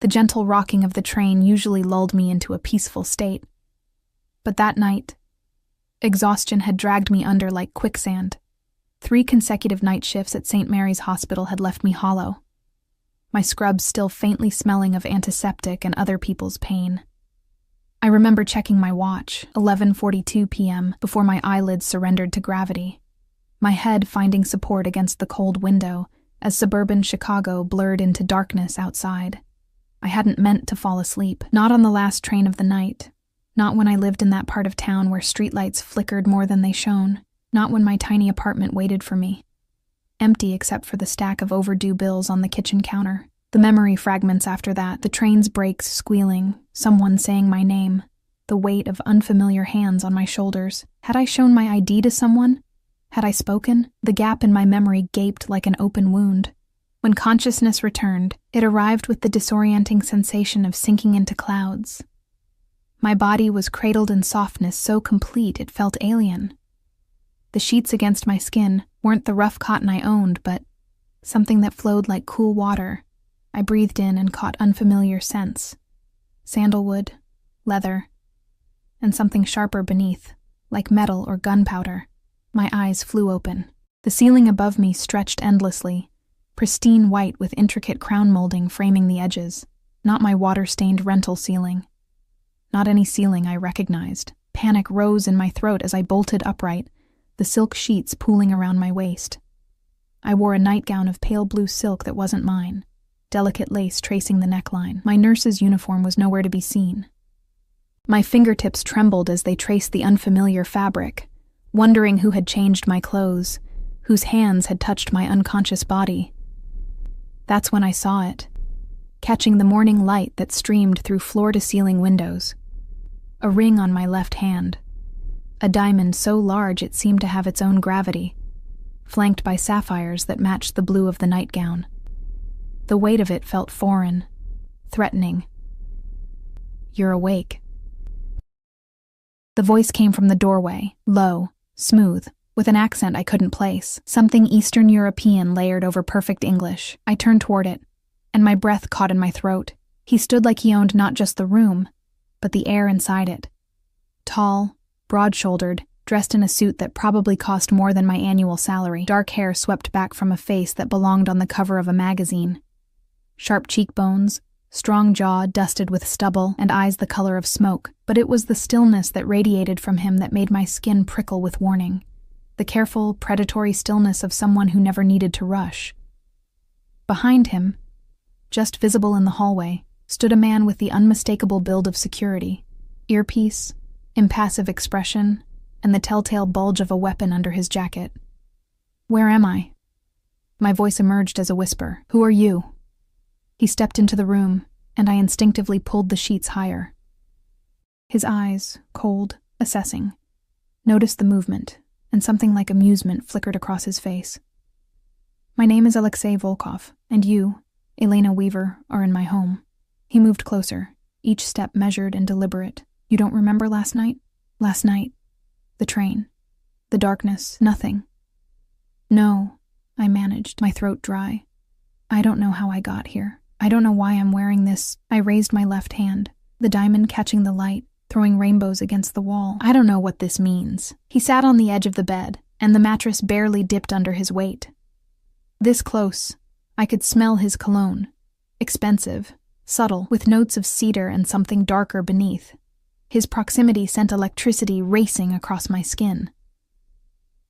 The gentle rocking of the train usually lulled me into a peaceful state. But that night, exhaustion had dragged me under like quicksand. 3 consecutive night shifts at St. Mary's Hospital had left me hollow, my scrubs still faintly smelling of antiseptic and other people's pain. I remember checking my watch, 11:42 p.m., before my eyelids surrendered to gravity, my head finding support against the cold window as suburban Chicago blurred into darkness outside. I hadn't meant to fall asleep, not on the last train of the night, not when I lived in that part of town where streetlights flickered more than they shone, not when my tiny apartment waited for me, empty except for the stack of overdue bills on the kitchen counter. The memory fragments after that, the train's brakes squealing, someone saying my name, the weight of unfamiliar hands on my shoulders. Had I shown my ID to someone? Had I spoken? The gap in my memory gaped like an open wound. When consciousness returned, it arrived with the disorienting sensation of sinking into clouds. My body was cradled in softness so complete it felt alien. The sheets against my skin weren't the rough cotton I owned, but something that flowed like cool water. I breathed in and caught unfamiliar scents. Sandalwood, leather, and something sharper beneath, like metal or gunpowder. My eyes flew open. The ceiling above me stretched endlessly, pristine white with intricate crown molding framing the edges. Not my water-stained rental ceiling. Not any ceiling I recognized. Panic rose in my throat as I bolted upright, the silk sheets pooling around my waist. I wore a nightgown of pale blue silk that wasn't mine, delicate lace tracing the neckline. My nurse's uniform was nowhere to be seen. My fingertips trembled as they traced the unfamiliar fabric, wondering who had changed my clothes, whose hands had touched my unconscious body. That's when I saw it, catching the morning light that streamed through floor-to-ceiling windows. A ring on my left hand, a diamond so large it seemed to have its own gravity, flanked by sapphires that matched the blue of the nightgown. The weight of it felt foreign, threatening. "You're awake." The voice came from the doorway, low, smooth, with an accent I couldn't place, something Eastern European layered over perfect English. I turned toward it, and my breath caught in my throat. He stood like he owned not just the room, but the air inside it. Tall, broad-shouldered, dressed in a suit that probably cost more than my annual salary, dark hair swept back from a face that belonged on the cover of a magazine. Sharp cheekbones, strong jaw dusted with stubble, and eyes the color of smoke, but it was the stillness that radiated from him that made my skin prickle with warning. The careful, predatory stillness of someone who never needed to rush. Behind him, just visible in the hallway, stood a man with the unmistakable build of security, earpiece, impassive expression, and the telltale bulge of a weapon under his jacket. "Where am I?" My voice emerged as a whisper. "Who are you?" He stepped into the room, and I instinctively pulled the sheets higher. His eyes, cold, assessing, noticed the movement, and something like amusement flickered across his face. "My name is Alexei Volkov, and you, Elena Weaver, are in my home." He moved closer, each step measured and deliberate. "You don't remember last night?" "Last night? The train? The darkness? Nothing?" "No," I managed, my throat dry. "I don't know how I got here. I don't know why I'm wearing this." I raised my left hand, the diamond catching the light, throwing rainbows against the wall. "I don't know what this means." He sat on the edge of the bed, and the mattress barely dipped under his weight. This close, I could smell his cologne. Expensive, subtle, with notes of cedar and something darker beneath. His proximity sent electricity racing across my skin.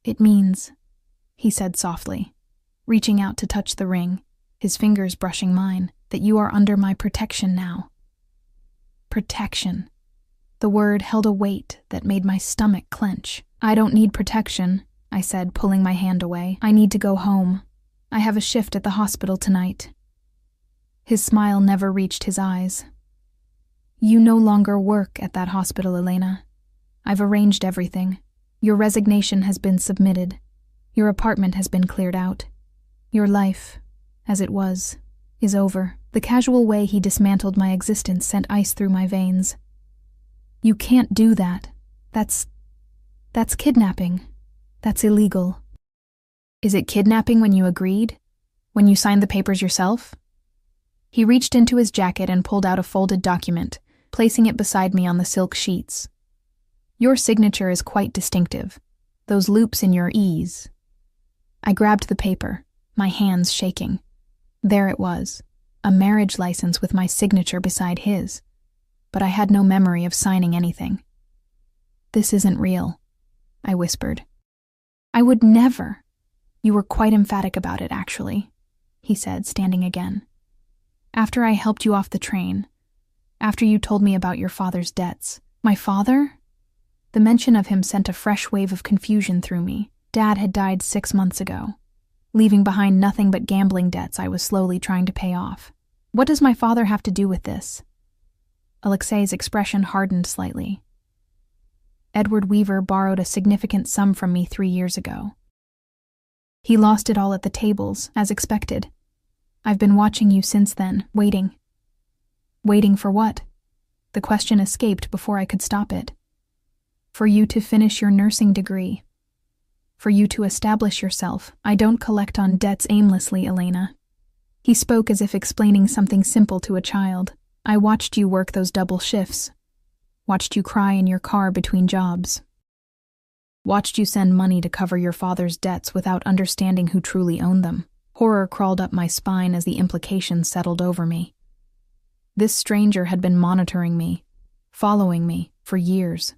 "It means," he said softly, reaching out to touch the ring, his fingers brushing mine, "that you are under my protection now." Protection. The word held a weight that made my stomach clench. "I don't need protection," I said, pulling my hand away. "I need to go home. I have a shift at the hospital tonight." His smile never reached his eyes. "You no longer work at that hospital, Elena. I've arranged everything. Your resignation has been submitted. Your apartment has been cleared out. Your life, as it was, is over." The casual way he dismantled my existence sent ice through my veins. "You can't do that. That's kidnapping. That's illegal." "Is it kidnapping when you agreed? When you signed the papers yourself?" He reached into his jacket and pulled out a folded document, placing it beside me on the silk sheets. Your signature is quite distinctive. Those loops in your E's. I grabbed the paper, my hands shaking. There it was, a marriage license with my signature beside his. But I had no memory of signing anything. This isn't real, I whispered. I would never. You were quite emphatic about it, actually, he said, standing again. After I helped you off the train, after you told me about your father's debts. My father? The mention of him sent a fresh wave of confusion through me. Dad had died 6 months ago, leaving behind nothing but gambling debts I was slowly trying to pay off. What does my father have to do with this? Alexei's expression hardened slightly. Edward Weaver borrowed a significant sum from me 3 years ago. He lost it all at the tables, as expected. I've been watching you since then, waiting. Waiting for what? The question escaped before I could stop it. For you to finish your nursing degree. For you to establish yourself. I don't collect on debts aimlessly, Elena. He spoke as if explaining something simple to a child. I watched you work those double shifts. Watched you cry in your car between jobs. Watched you send money to cover your father's debts without understanding who truly owned them. Horror crawled up my spine as the implications settled over me. This stranger had been monitoring me, following me, for years.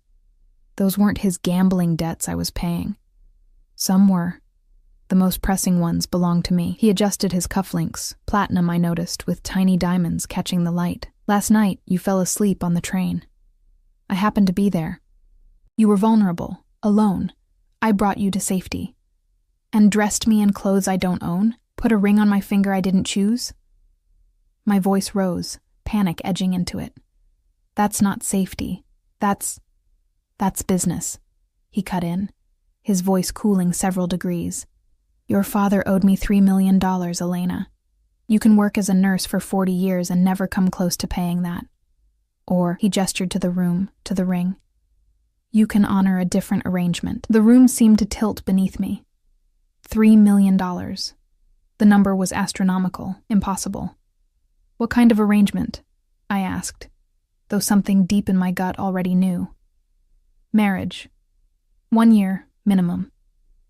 Those weren't his gambling debts I was paying. Some were. The most pressing ones belonged to me. He adjusted his cufflinks, platinum I noticed, with tiny diamonds catching the light. Last night, you fell asleep on the train. I happened to be there. You were vulnerable, alone. I brought you to safety. And dressed me in clothes I don't own? Put a ring on my finger I didn't choose? My voice rose, panic edging into it. That's not safety. That's business. He cut in, his voice cooling several degrees. Your father owed me $3 million, Elena. You can work as a nurse for 40 years and never come close to paying that. Or, he gestured to the room, to the ring. You can honor a different arrangement. The room seemed to tilt beneath me. $3 million. The number was astronomical, impossible. What kind of arrangement? I asked, though something deep in my gut already knew. Marriage. 1 year, minimum.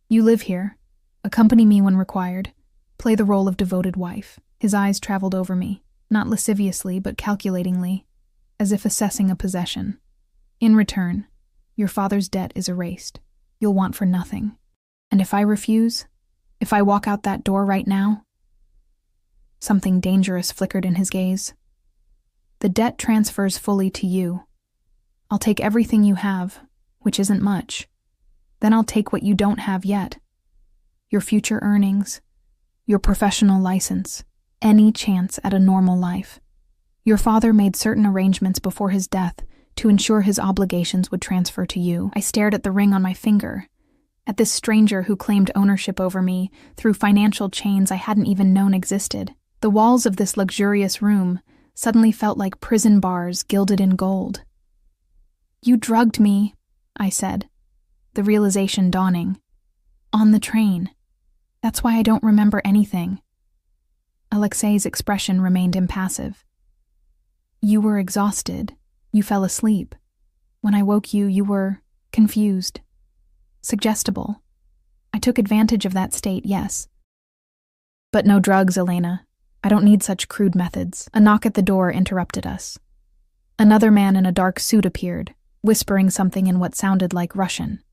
You live here. Accompany me when required. Play the role of devoted wife. His eyes traveled over me, not lasciviously but calculatingly, as if assessing a possession. In return, your father's debt is erased. You'll want for nothing. And if I refuse, if I walk out that door right now? Something dangerous flickered in his gaze. The debt transfers fully to you. I'll take everything you have, which isn't much. Then I'll take what you don't have yet. Your future earnings, your professional license, any chance at a normal life. Your father made certain arrangements before his death to ensure his obligations would transfer to you. I stared at the ring on my finger, at this stranger who claimed ownership over me through financial chains I hadn't even known existed. The walls of this luxurious room suddenly felt like prison bars gilded in gold. You drugged me, I said, the realization dawning. On the train. That's why I don't remember anything. Alexei's expression remained impassive. You were exhausted. You fell asleep. When I woke you, you were confused. Suggestible. I took advantage of that state, yes. But no drugs, Elena. I don't need such crude methods. A knock at the door interrupted us. Another man in a dark suit appeared, whispering something in what sounded like Russian.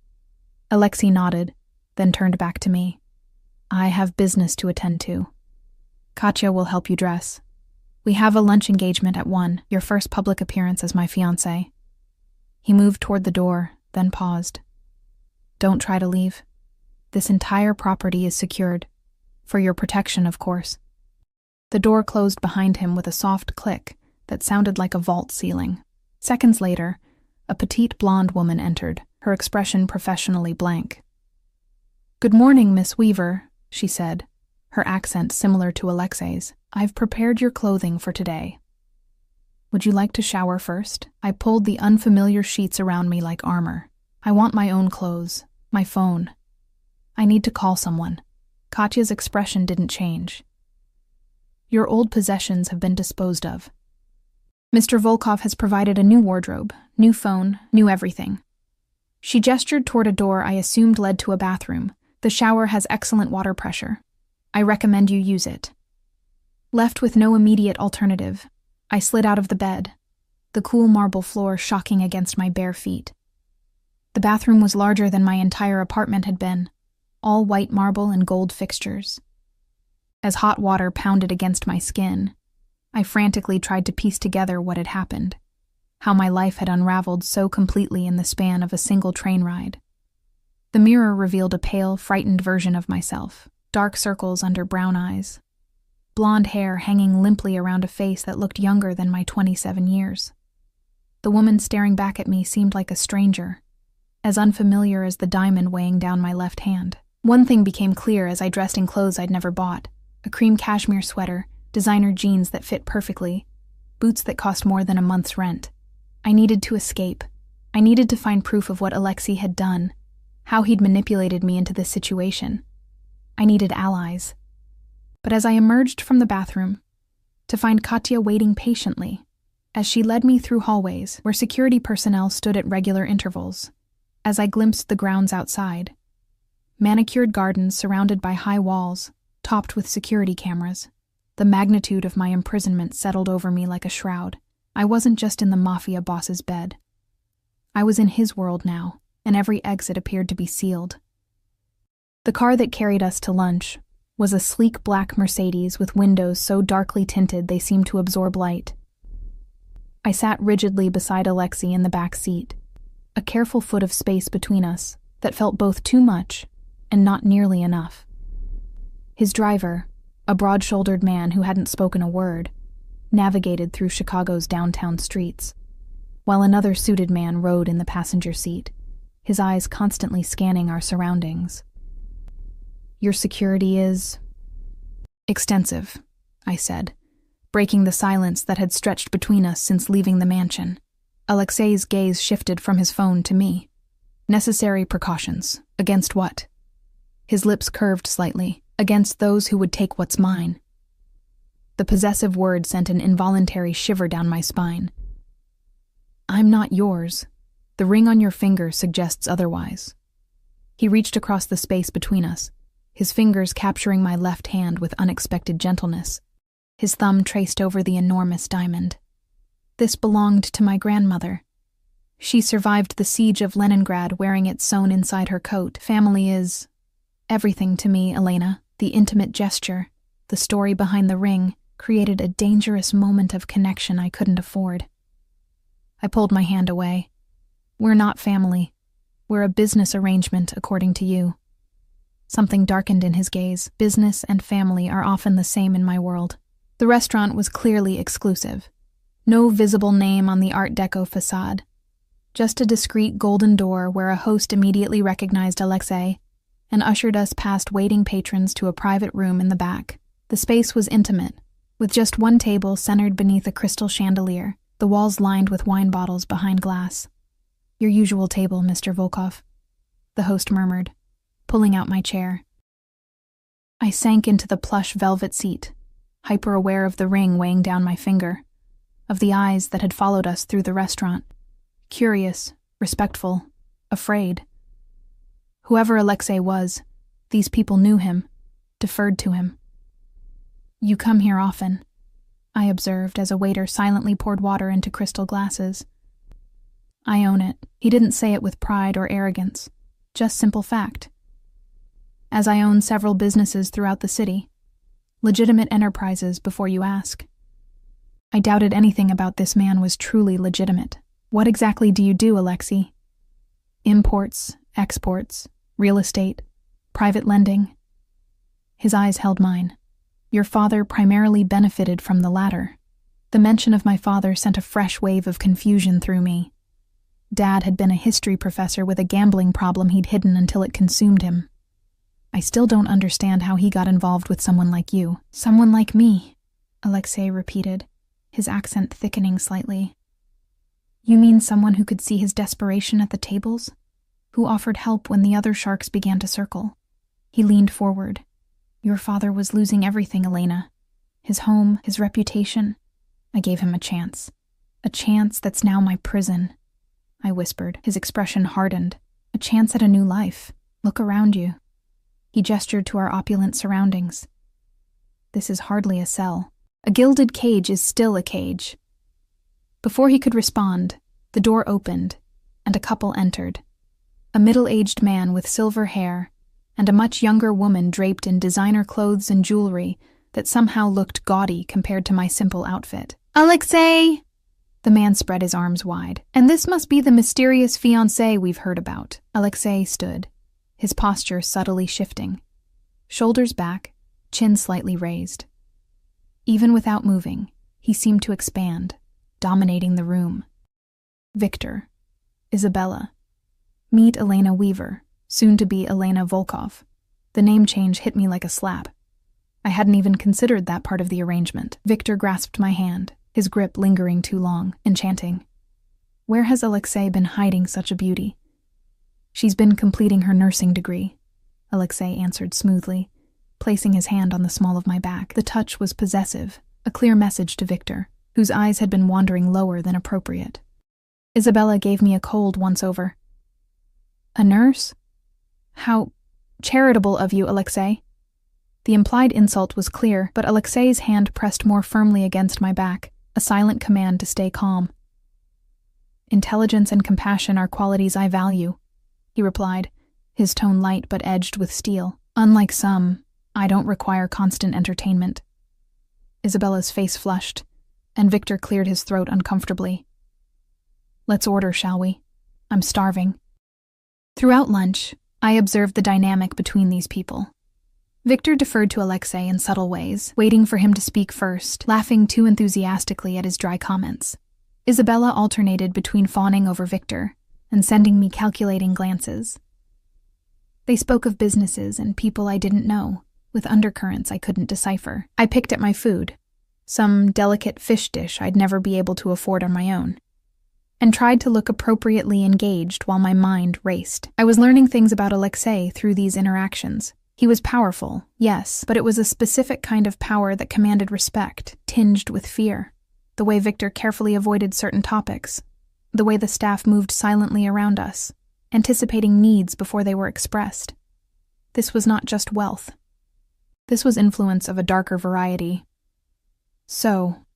Alexei nodded, then turned back to me. I have business to attend to. Katya will help you dress. We have a lunch engagement at 1, your first public appearance as my fiancé. He moved toward the door, then paused. Don't try to leave. This entire property is secured. For your protection, of course. The door closed behind him with a soft click that sounded like a vault ceiling. Seconds later, a petite blonde woman entered, her expression professionally blank. Good morning, Miss Weaver, she said, her accent similar to Alexei's. I've prepared your clothing for today. Would you like to shower first? I pulled the unfamiliar sheets around me like armor. I want my own clothes, my phone. I need to call someone. Katya's expression didn't change. Your old possessions have been disposed of. Mr. Volkov has provided a new wardrobe, new phone, new everything. She gestured toward a door I assumed led to a bathroom. The shower has excellent water pressure. I recommend you use it. Left with no immediate alternative, I slid out of the bed, the cool marble floor shocking against my bare feet. The bathroom was larger than my entire apartment had been, all white marble and gold fixtures. As hot water pounded against my skin, I frantically tried to piece together what had happened, how my life had unraveled so completely in the span of a single train ride. The mirror revealed a pale, frightened version of myself, dark circles under brown eyes, blonde hair hanging limply around a face that looked younger than my 27 years. The woman staring back at me seemed like a stranger, as unfamiliar as the diamond weighing down my left hand. One thing became clear as I dressed in clothes I'd never bought: a cream cashmere sweater, designer jeans that fit perfectly, boots that cost more than a month's rent. I needed to escape. I needed to find proof of what Alexei had done, how he'd manipulated me into this situation. I needed allies. But as I emerged from the bathroom, to find Katya waiting patiently, as she led me through hallways where security personnel stood at regular intervals, as I glimpsed the grounds outside, manicured gardens surrounded by high walls, topped with security cameras, the magnitude of my imprisonment settled over me like a shroud. I wasn't just in the Mafia boss's bed. I was in his world now, and every exit appeared to be sealed. The car that carried us to lunch was a sleek black Mercedes with windows so darkly tinted they seemed to absorb light. I sat rigidly beside Alexei in the back seat, a careful foot of space between us that felt both too much and not nearly enough. His driver, a broad-shouldered man who hadn't spoken a word, navigated through Chicago's downtown streets, while another suited man rode in the passenger seat, his eyes constantly scanning our surroundings. Your security is extensive, I said, breaking the silence that had stretched between us since leaving the mansion. Alexei's gaze shifted from his phone to me. Necessary precautions. Against what? His lips curved slightly. Against those who would take what's mine. The possessive word sent an involuntary shiver down my spine. I'm not yours. The ring on your finger suggests otherwise. He reached across the space between us, his fingers capturing my left hand with unexpected gentleness. His thumb traced over the enormous diamond. This belonged to my grandmother. She survived the siege of Leningrad wearing it sewn inside her coat. Family is everything to me, Elena. The intimate gesture, the story behind the ring, created a dangerous moment of connection I couldn't afford. I pulled my hand away. We're not family. We're a business arrangement, according to you. Something darkened in his gaze. Business and family are often the same in my world. The restaurant was clearly exclusive. No visible name on the Art Deco facade. Just a discreet golden door where a host immediately recognized Alexei and ushered us past waiting patrons to a private room in the back. The space was intimate, with just one table centered beneath a crystal chandelier, the walls lined with wine bottles behind glass. Your usual table, Mr. Volkov, the host murmured, pulling out my chair. I sank into the plush velvet seat, hyper-aware of the ring weighing down my finger, of the eyes that had followed us through the restaurant, curious, respectful, afraid. Whoever Alexei was, these people knew him, deferred to him. You come here often, I observed as a waiter silently poured water into crystal glasses. I own it. He didn't say it with pride or arrogance, just simple fact. As I own several businesses throughout the city, legitimate enterprises before you ask. I doubted anything about this man was truly legitimate. What exactly do you do, Alexei? Imports, exports, real estate, private lending. His eyes held mine. Your father primarily benefited from the latter. The mention of my father sent a fresh wave of confusion through me. Dad had been a history professor with a gambling problem he'd hidden until it consumed him. I still don't understand how he got involved with someone like you. Someone like me, Alexei repeated, his accent thickening slightly. You mean someone who could see his desperation at the tables? Who offered help when the other sharks began to circle? He leaned forward. Your father was losing everything, Elena. his home, his reputation. I gave him a chance. A chance that's now my prison, I whispered. His expression hardened. A chance at a new life. Look around you. He gestured to our opulent surroundings. This is hardly a cell. A gilded cage is still a cage. Before he could respond, the door opened, and a couple entered. A middle-aged man with silver hair, and a much younger woman draped in designer clothes and jewelry that somehow looked gaudy compared to my simple outfit. "Alexei!" The man spread his arms wide. "And this must be the mysterious fiancé we've heard about." Alexei stood, his posture subtly shifting. Shoulders back, chin slightly raised. Even without moving, he seemed to expand, dominating the room. Victor. Isabella. Meet Elena Weaver, soon to be Elena Volkov. The name change hit me like a slap. I hadn't even considered that part of the arrangement. Victor grasped my hand, his grip lingering too long, enchanting. Where has Alexei been hiding such a beauty? She's been completing her nursing degree, Alexei answered smoothly, placing his hand on the small of my back. The touch was possessive, a clear message to Victor, whose eyes had been wandering lower than appropriate. Isabella gave me a cold once-over. A nurse? How charitable of you, Alexei. The implied insult was clear, but Alexei's hand pressed more firmly against my back, a silent command to stay calm. Intelligence and compassion are qualities I value, he replied, his tone light but edged with steel. Unlike some, I don't require constant entertainment. Isabella's face flushed, and Victor cleared his throat uncomfortably. Let's order, shall we? I'm starving. Throughout lunch, I observed the dynamic between these people. Victor deferred to Alexei in subtle ways, waiting for him to speak first, laughing too enthusiastically at his dry comments. Isabella alternated between fawning over Victor and sending me calculating glances. They spoke of businesses and people I didn't know, with undercurrents I couldn't decipher. I picked at my food, some delicate fish dish I'd never be able to afford on my own, and tried to look appropriately engaged while my mind raced. I was learning things about Alexei through these interactions. He was powerful, yes, but it was a specific kind of power that commanded respect, tinged with fear. The way Victor carefully avoided certain topics, the way the staff moved silently around us, anticipating needs before they were expressed. This was not just wealth. This was influence of a darker variety. So,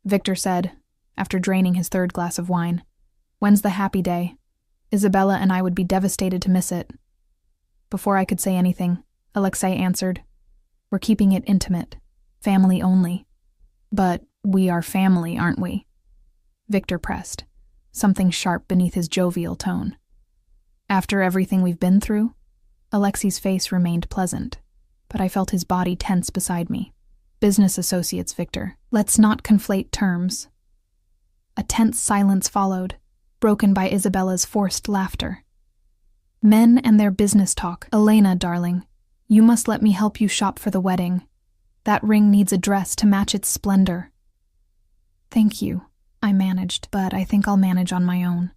Victor said, after draining his third glass of wine, when's the happy day? Isabella and I would be devastated to miss it. Before I could say anything, Alexei answered, We're keeping it intimate, family only. But we are family, aren't we? Victor pressed, something sharp beneath his jovial tone. After everything we've been through? Alexei's face remained pleasant, but I felt his body tense beside me. Business associates, Victor. Let's not conflate terms. A tense silence followed, broken by Isabella's forced laughter. Men and their business talk. Elena, darling, you must let me help you shop for the wedding. That ring needs a dress to match its splendor. Thank you, I managed, but I think I'll manage on my own.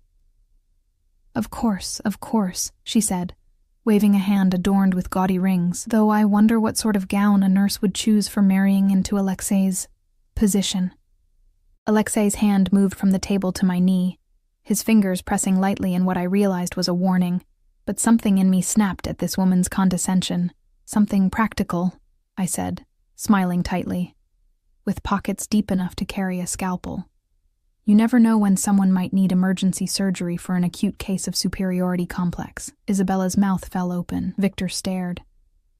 Of course, she said, waving a hand adorned with gaudy rings, though I wonder what sort of gown a nurse would choose for marrying into Alexei's position. Alexei's hand moved from the table to my knee, his fingers pressing lightly in what I realized was a warning, but something in me snapped at this woman's condescension. Something practical, I said, smiling tightly, with pockets deep enough to carry a scalpel. You never know when someone might need emergency surgery for an acute case of superiority complex. Isabella's mouth fell open. Victor stared.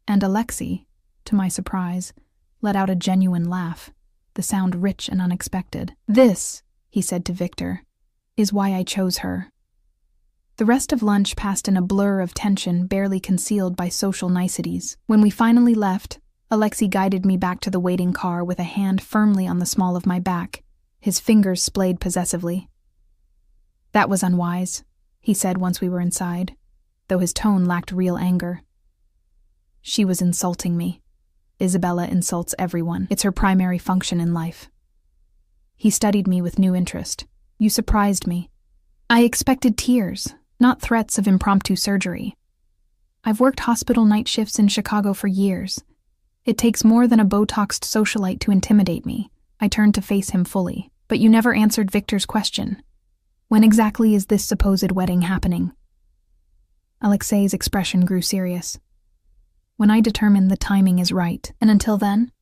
And Alexei, to my surprise, let out a genuine laugh, the sound rich and unexpected. This, he said to Victor, is why I chose her. The rest of lunch passed in a blur of tension barely concealed by social niceties. When we finally left, Alexei guided me back to the waiting car with a hand firmly on the small of my back, his fingers splayed possessively. That was unwise, he said once we were inside, though his tone lacked real anger. She was insulting me. Isabella insults everyone. It's her primary function in life. He studied me with new interest. You surprised me. I expected tears, not threats of impromptu surgery. I've worked hospital night shifts in Chicago for years. It takes more than a Botoxed socialite to intimidate me. I turned to face him fully. But you never answered Victor's question. When exactly is this supposed wedding happening? Alexei's expression grew serious. When I determine the timing is right, and until then,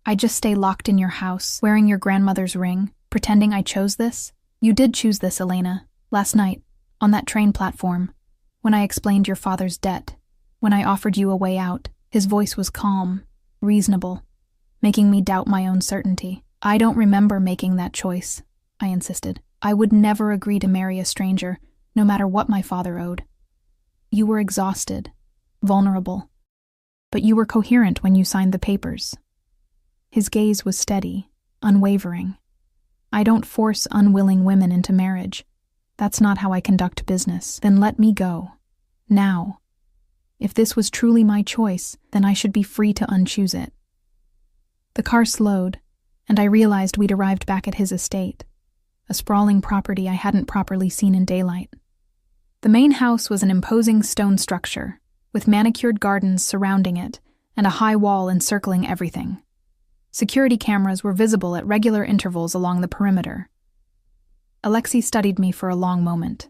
I just stay locked in your house, wearing your grandmother's ring, pretending I chose this? You did choose this, Elena. Last night, on that train platform, when I explained your father's debt, when I offered you a way out, his voice was calm, reasonable, making me doubt my own certainty. I don't remember making that choice, I insisted. I would never agree to marry a stranger, no matter what my father owed. You were exhausted, vulnerable, but you were coherent when you signed the papers. His gaze was steady, unwavering. I don't force unwilling women into marriage. That's not how I conduct business. Then let me go. Now. If this was truly my choice, then I should be free to unchoose it. The car slowed, and I realized we'd arrived back at his estate, a sprawling property I hadn't properly seen in daylight. The main house was an imposing stone structure, with manicured gardens surrounding it and a high wall encircling everything. Security cameras were visible at regular intervals along the perimeter. Alexei studied me for a long moment.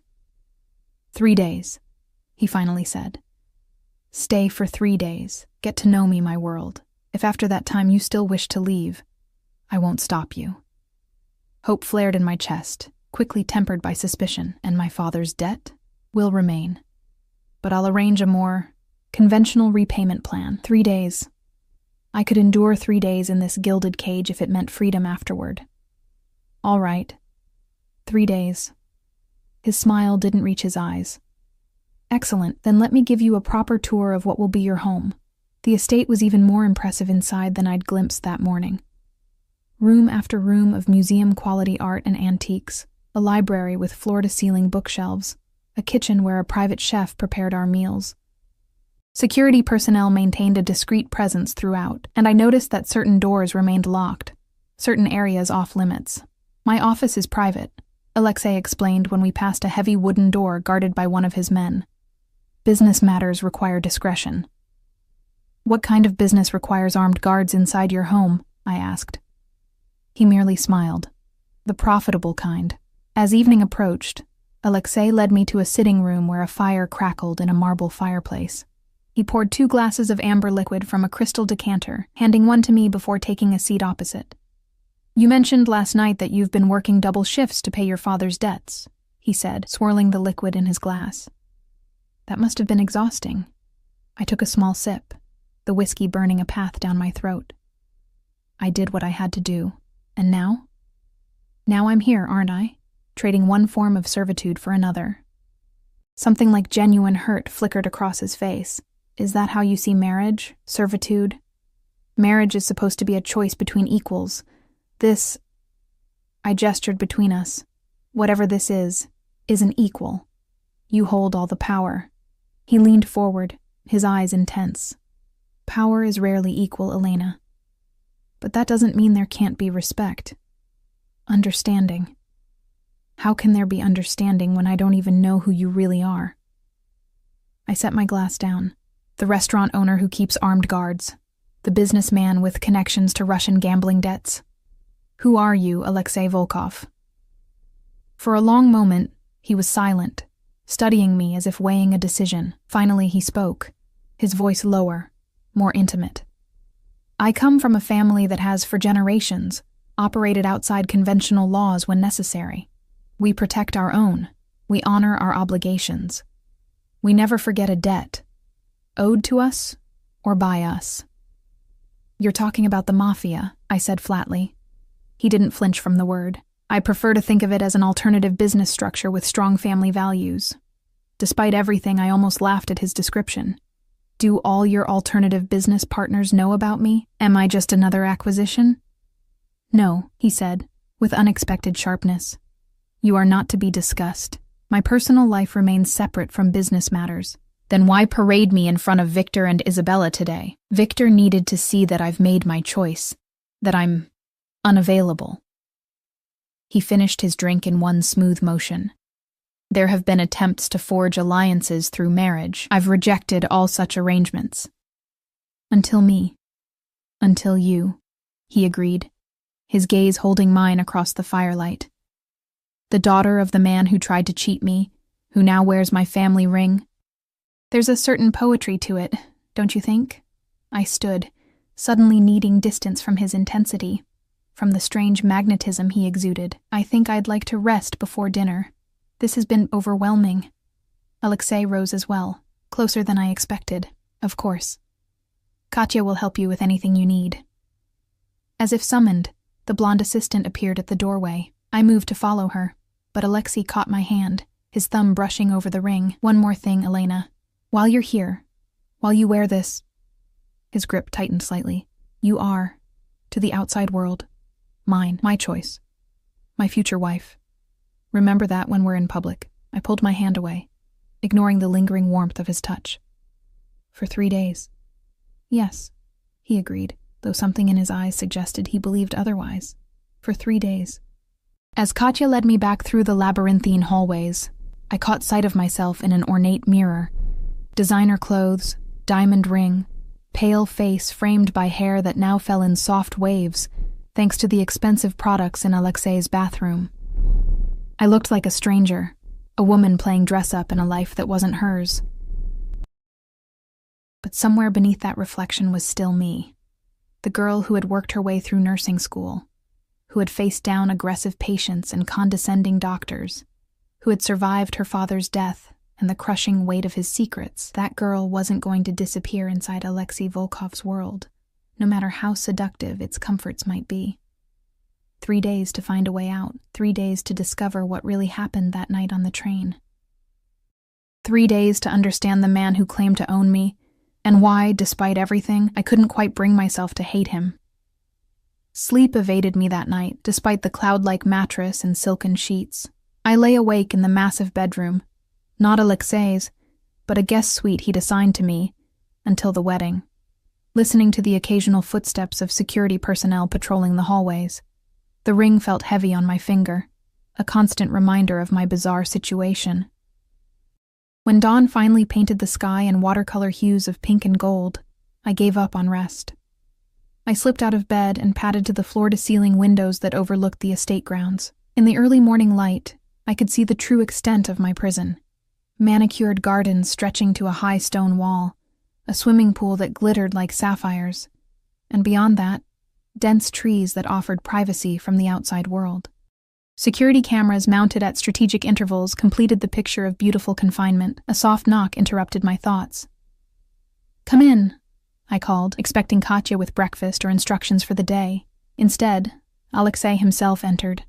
3 days, he finally said. Stay for 3 days. Get to know me, my world. If after that time you still wish to leave, I won't stop you. Hope flared in my chest, quickly tempered by suspicion, and my father's debt will remain. But I'll arrange a more conventional repayment plan. 3 days. I could endure 3 days in this gilded cage if it meant freedom afterward. All right. 3 days. His smile didn't reach his eyes. Excellent, then let me give you a proper tour of what will be your home. The estate was even more impressive inside than I'd glimpsed that morning. Room after room of museum-quality art and antiques, a library with floor-to-ceiling bookshelves, a kitchen where a private chef prepared our meals. Security personnel maintained a discreet presence throughout, and I noticed that certain doors remained locked, certain areas off-limits. My office is private, Alexei explained when we passed a heavy wooden door guarded by one of his men. Business matters require discretion. What kind of business requires armed guards inside your home? I asked. He merely smiled. The profitable kind. As evening approached, Alexei led me to a sitting room where a fire crackled in a marble fireplace. He poured 2 glasses of amber liquid from a crystal decanter, handing one to me before taking a seat opposite. You mentioned last night that you've been working double shifts to pay your father's debts, he said, swirling the liquid in his glass. That must have been exhausting. I took a small sip, the whiskey burning a path down my throat. I did what I had to do, and now? Now I'm here, aren't I? Trading one form of servitude for another. Something like genuine hurt flickered across his face. Is that how you see marriage? Servitude? Marriage is supposed to be a choice between equals. This, I gestured between us, whatever this is an equal. You hold all the power. He leaned forward, his eyes intense. Power is rarely equal, Elena. But that doesn't mean there can't be respect. Understanding. How can there be understanding when I don't even know who you really are? I set my glass down. The restaurant owner who keeps armed guards. The businessman with connections to Russian gambling debts. Who are you, Alexei Volkov? For a long moment, he was silent, studying me as if weighing a decision. Finally he spoke, his voice lower, more intimate. I come from a family that has, for generations, operated outside conventional laws when necessary. We protect our own. We honor our obligations. We never forget a debt, owed to us or by us. You're talking about the Mafia, I said flatly. He didn't flinch from the word. I prefer to think of it as an alternative business structure with strong family values. Despite everything, I almost laughed at his description. Do all your alternative business partners know about me? Am I just another acquisition? No, he said, with unexpected sharpness. You are not to be discussed. My personal life remains separate from business matters. Then why parade me in front of Victor and Isabella today? Victor needed to see that I've made my choice, that I'm unavailable. He finished his drink in one smooth motion. There have been attempts to forge alliances through marriage. I've rejected all such arrangements. Until me. Until you, he agreed, his gaze holding mine across the firelight. The daughter of the man who tried to cheat me, who now wears my family ring. There's a certain poetry to it, don't you think? I stood, suddenly needing distance from his intensity, from the strange magnetism he exuded. I think I'd like to rest before dinner. This has been overwhelming. Alexei rose as well, closer than I expected, of course. Katya will help you with anything you need. As if summoned, the blonde assistant appeared at the doorway. I moved to follow her, but Alexei caught my hand, his thumb brushing over the ring. One more thing, Elena. While you're here, while you wear this, his grip tightened slightly, you are, to the outside world, mine, my choice, my future wife. Remember that when we're in public. I pulled my hand away, ignoring the lingering warmth of his touch. For 3 days. Yes, he agreed, though something in his eyes suggested he believed otherwise. For 3 days. As Katya led me back through the labyrinthine hallways, I caught sight of myself in an ornate mirror. Designer clothes, diamond ring, pale face framed by hair that now fell in soft waves, thanks to the expensive products in Alexei's bathroom. I looked like a stranger, a woman playing dress-up in a life that wasn't hers. But somewhere beneath that reflection was still me, the girl who had worked her way through nursing school, who had faced down aggressive patients and condescending doctors, who had survived her father's death and the crushing weight of his secrets. That girl wasn't going to disappear inside Alexei Volkov's world, no matter how seductive its comforts might be. 3 days to find a way out, 3 days to discover what really happened that night on the train. 3 days to understand the man who claimed to own me, and why, despite everything, I couldn't quite bring myself to hate him. Sleep evaded me that night, despite the cloud-like mattress and silken sheets. I lay awake in the massive bedroom, not Alexei's, but a guest suite he'd assigned to me, until the wedding, listening to the occasional footsteps of security personnel patrolling the hallways. The ring felt heavy on my finger, a constant reminder of my bizarre situation. When dawn finally painted the sky in watercolor hues of pink and gold, I gave up on rest. I slipped out of bed and padded to the floor-to-ceiling windows that overlooked the estate grounds. In the early morning light, I could see the true extent of my prison. Manicured gardens stretching to a high stone wall, a swimming pool that glittered like sapphires, and beyond that, dense trees that offered privacy from the outside world. Security cameras mounted at strategic intervals completed the picture of beautiful confinement. A soft knock interrupted my thoughts. "Come in," I called, expecting Katya with breakfast or instructions for the day. Instead, Alexei himself entered,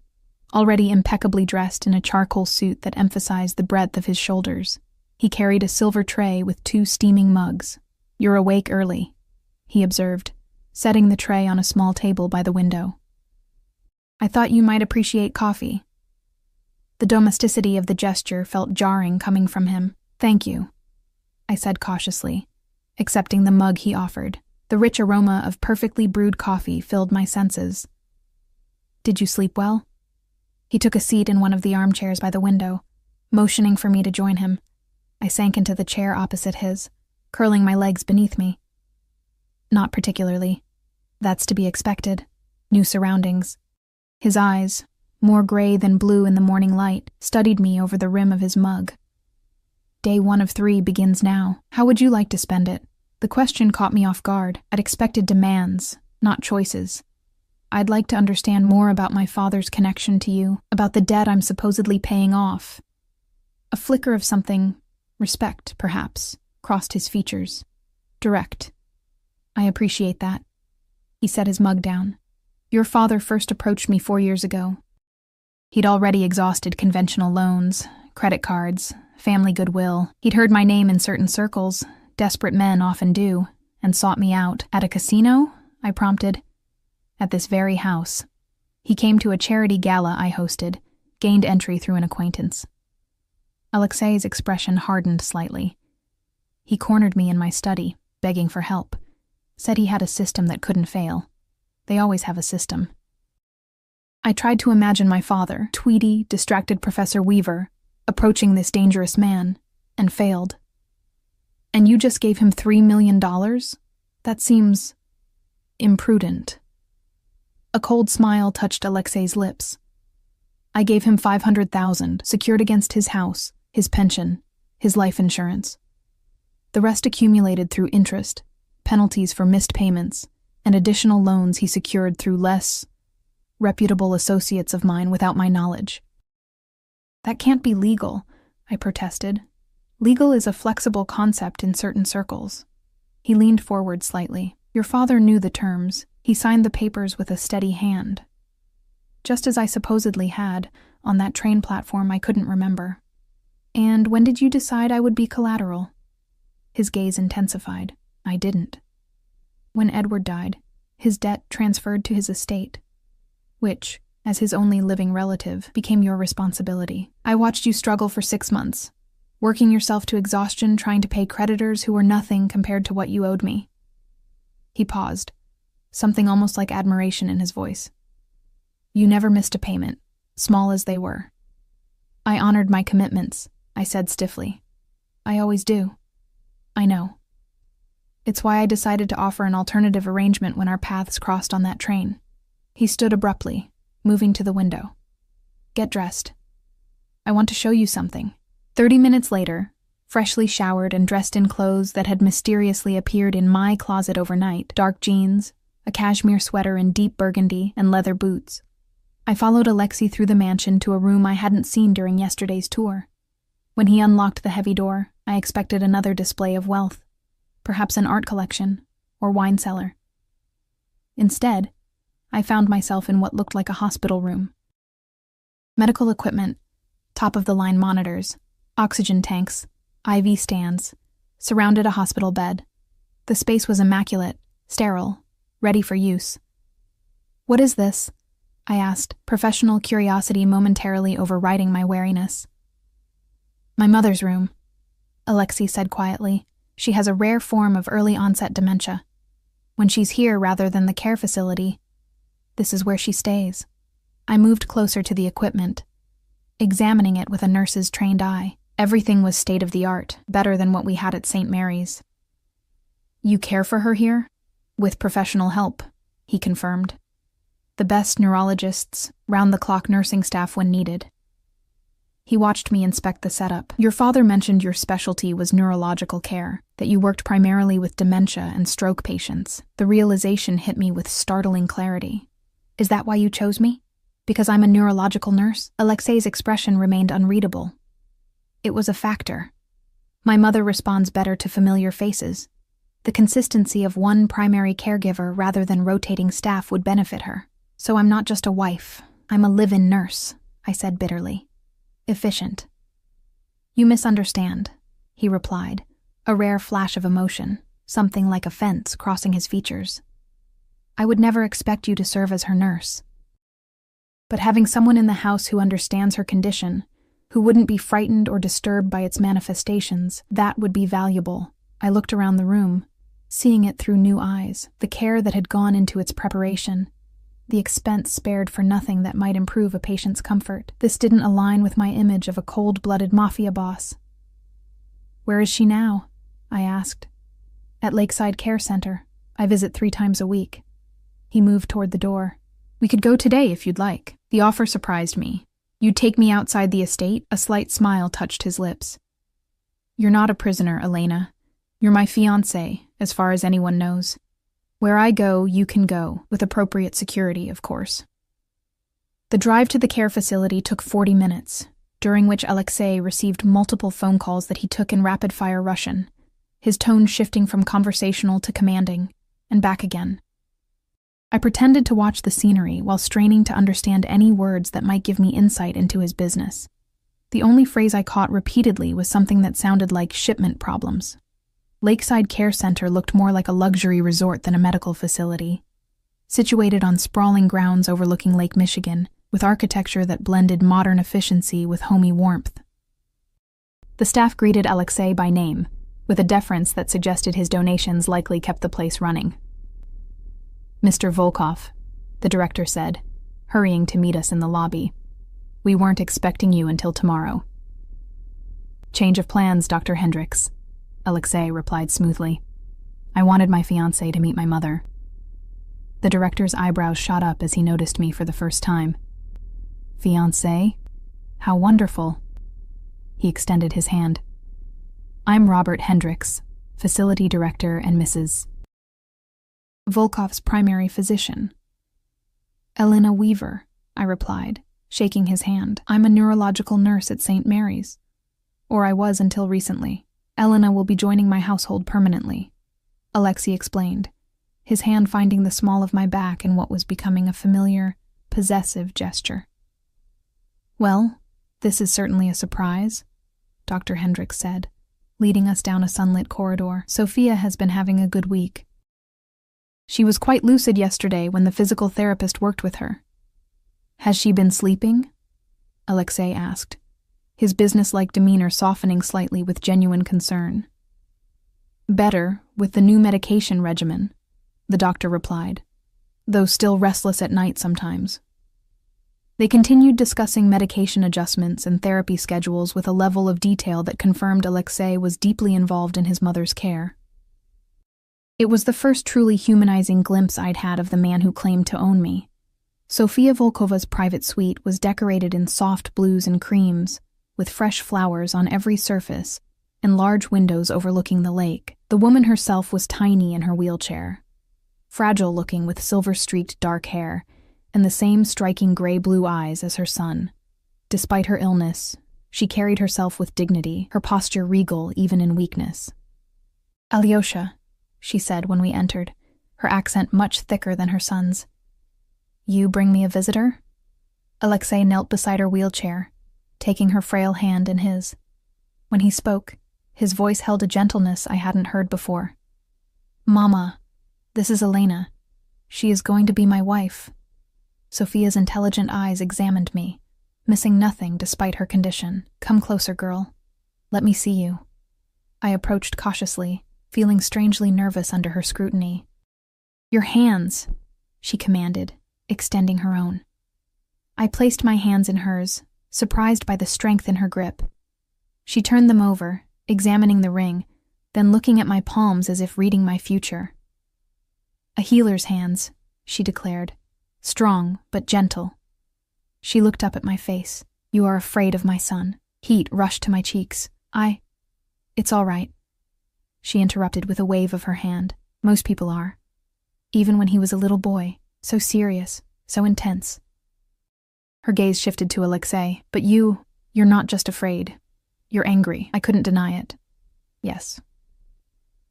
already impeccably dressed in a charcoal suit that emphasized the breadth of his shoulders. He carried a silver tray with 2 steaming mugs. "You're awake early," he observed, setting the tray on a small table by the window. "I thought you might appreciate coffee." The domesticity of the gesture felt jarring coming from him. "Thank you," I said cautiously, accepting the mug he offered. The rich aroma of perfectly brewed coffee filled my senses. "Did you sleep well?" He took a seat in one of the armchairs by the window, motioning for me to join him. I sank into the chair opposite his, curling my legs beneath me. "Not particularly. That's to be expected. New surroundings." His eyes, more gray than blue in the morning light, studied me over the rim of his mug. "Day 1 of 3 begins now. How would you like to spend it?" The question caught me off guard. I'd expected demands, not choices. "I'd like to understand more about my father's connection to you, about the debt I'm supposedly paying off." A flicker of something, respect, perhaps, crossed his features. Direct. "I appreciate that." He set his mug down. "Your father first approached me 4 years ago. He'd already exhausted conventional loans, credit cards, family goodwill. He'd heard my name in certain circles, desperate men often do, and sought me out. At a casino? I prompted. At this very house. He came to a charity gala I hosted, gained entry through an acquaintance." Alexei's expression hardened slightly. He cornered me in my study, begging for help. Said he had a system that couldn't fail. They always have a system. I tried to imagine my father, tweedy, distracted Professor Weaver, approaching this dangerous man, and failed. "And you just gave him $3 million? That seems..." Imprudent. A cold smile touched Alexei's lips. I gave him $500,000, secured against his house, his pension, his life insurance. The rest accumulated through interest, penalties for missed payments, and additional loans he secured through less reputable associates of mine without my knowledge. That can't be legal, I protested. Legal is a flexible concept in certain circles. He leaned forward slightly. Your father knew the terms. He signed the papers with a steady hand. Just as I supposedly had, on that train platform I couldn't remember. And when did you decide I would be collateral? His gaze intensified. I didn't. When Edward died, his debt transferred to his estate, which, as his only living relative, became your responsibility. I watched you struggle for 6 months, working yourself to exhaustion trying to pay creditors who were nothing compared to what you owed me. He paused, something almost like admiration in his voice. You never missed a payment, small as they were. I honored my commitments, I said stiffly. I always do. I know. It's why I decided to offer an alternative arrangement when our paths crossed on that train. He stood abruptly, moving to the window. Get dressed. I want to show you something. 30 minutes later, freshly showered and dressed in clothes that had mysteriously appeared in my closet overnight, dark jeans, a cashmere sweater in deep burgundy, and leather boots, I followed Alexei through the mansion to a room I hadn't seen during yesterday's tour. When he unlocked the heavy door, I expected another display of wealth, perhaps an art collection or wine cellar. Instead, I found myself in what looked like a hospital room. Medical equipment, top-of-the-line monitors, oxygen tanks, IV stands, surrounded a hospital bed. The space was immaculate, sterile, ready for use. What is this? I asked, professional curiosity momentarily overriding my wariness. My mother's room, Alexei said quietly. She has a rare form of early-onset dementia. When she's here rather than the care facility, this is where she stays. I moved closer to the equipment, examining it with a nurse's trained eye. Everything was state-of-the-art, better than what we had at St. Mary's. You care for her here? With professional help, he confirmed. The best neurologists, round-the-clock nursing staff when needed. He watched me inspect the setup. Your father mentioned your specialty was neurological care, that you worked primarily with dementia and stroke patients. The realization hit me with startling clarity. Is that why you chose me? Because I'm a neurological nurse? Alexei's expression remained unreadable. It was a factor. My mother responds better to familiar faces. The consistency of one primary caregiver rather than rotating staff would benefit her. So I'm not just a wife, I'm a live-in nurse, I said bitterly. Efficient. You misunderstand, he replied, a rare flash of emotion, something like offense crossing his features. I would never expect you to serve as her nurse. But having someone in the house who understands her condition, who wouldn't be frightened or disturbed by its manifestations, that would be valuable. I looked around the room, seeing it through new eyes, the care that had gone into its preparation, the expense spared for nothing that might improve a patient's comfort. This didn't align with my image of a cold-blooded mafia boss. Where is she now? I asked. At Lakeside Care Center. I visit 3 times a week. He moved toward the door. We could go today if you'd like. The offer surprised me. You'd take me outside the estate? A slight smile touched his lips. You're not a prisoner, Elena. You're my fiancé, as far as anyone knows. Where I go, you can go, with appropriate security, of course. The drive to the care facility took 40 minutes, during which Alexei received multiple phone calls that he took in rapid-fire Russian, his tone shifting from conversational to commanding, and back again. I pretended to watch the scenery while straining to understand any words that might give me insight into his business. The only phrase I caught repeatedly was something that sounded like shipment problems. Lakeside Care Center looked more like a luxury resort than a medical facility, situated on sprawling grounds overlooking Lake Michigan, with architecture that blended modern efficiency with homey warmth. The staff greeted Alexei by name, with a deference that suggested his donations likely kept the place running. Mr. Volkov, the director said, hurrying to meet us in the lobby. We weren't expecting you until tomorrow. Change of plans, Dr. Hendricks, Alexei replied smoothly. I wanted my fiancé to meet my mother. The director's eyebrows shot up as he noticed me for the first time. Fiancé? How wonderful. He extended his hand. I'm Robert Hendricks, facility director and Mrs. Volkov's primary physician. Elena Weaver, I replied, shaking his hand. I'm a neurological nurse at St. Mary's. Or I was until recently. Elena will be joining my household permanently, Alexei explained, his hand finding the small of my back in what was becoming a familiar, possessive gesture. Well, this is certainly a surprise, Dr. Hendricks said, leading us down a sunlit corridor. Sophia has been having a good week. She was quite lucid yesterday when the physical therapist worked with her. Has she been sleeping? Alexei asked, his businesslike demeanor softening slightly with genuine concern. Better, with the new medication regimen, the doctor replied, though still restless at night sometimes. They continued discussing medication adjustments and therapy schedules with a level of detail that confirmed Alexei was deeply involved in his mother's care. It was the first truly humanizing glimpse I'd had of the man who claimed to own me. Sofia Volkova's private suite was decorated in soft blues and creams, with fresh flowers on every surface and large windows overlooking the lake. The woman herself was tiny in her wheelchair, fragile-looking with silver-streaked dark hair and the same striking gray-blue eyes as her son. Despite her illness, she carried herself with dignity, her posture regal even in weakness. Alyosha, she said when we entered, her accent much thicker than her son's. You bring me a visitor? Alexei knelt beside her wheelchair, taking her frail hand in his. When he spoke, his voice held a gentleness I hadn't heard before. Mama, this is Elena. She is going to be my wife. Sophia's intelligent eyes examined me, missing nothing despite her condition. Come closer, girl. Let me see you. I approached cautiously, feeling strangely nervous under her scrutiny. Your hands, she commanded, extending her own. I placed my hands in hers, surprised by the strength in her grip. She turned them over, examining the ring, then looking at my palms as if reading my future. A healer's hands, she declared, strong but gentle. She looked up at my face. You are afraid of my son. Heat rushed to my cheeks. It's all right. She interrupted with a wave of her hand. Most people are. Even when he was a little boy, so serious, so intense. Her gaze shifted to Alexei. But you're not just afraid. You're angry. I couldn't deny it. Yes.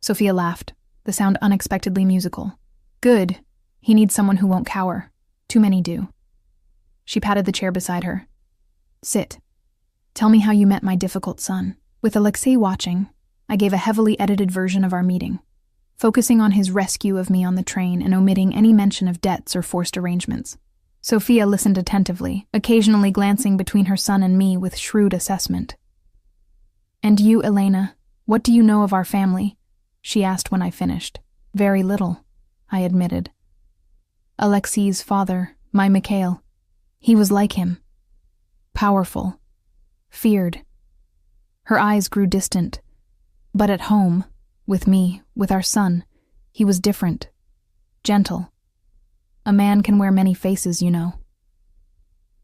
Sophia laughed, the sound unexpectedly musical. Good. He needs someone who won't cower. Too many do. She patted the chair beside her. Sit. Tell me how you met my difficult son. With Alexei watching, I gave a heavily edited version of our meeting, focusing on his rescue of me on the train and omitting any mention of debts or forced arrangements. Sophia listened attentively, occasionally glancing between her son and me with shrewd assessment. And you, Elena, what do you know of our family? She asked when I finished. Very little, I admitted. Alexei's father, my Mikhail. He was like him. Powerful. Feared. Her eyes grew distant. But at home, with me, with our son, he was different. Gentle. A man can wear many faces, you know.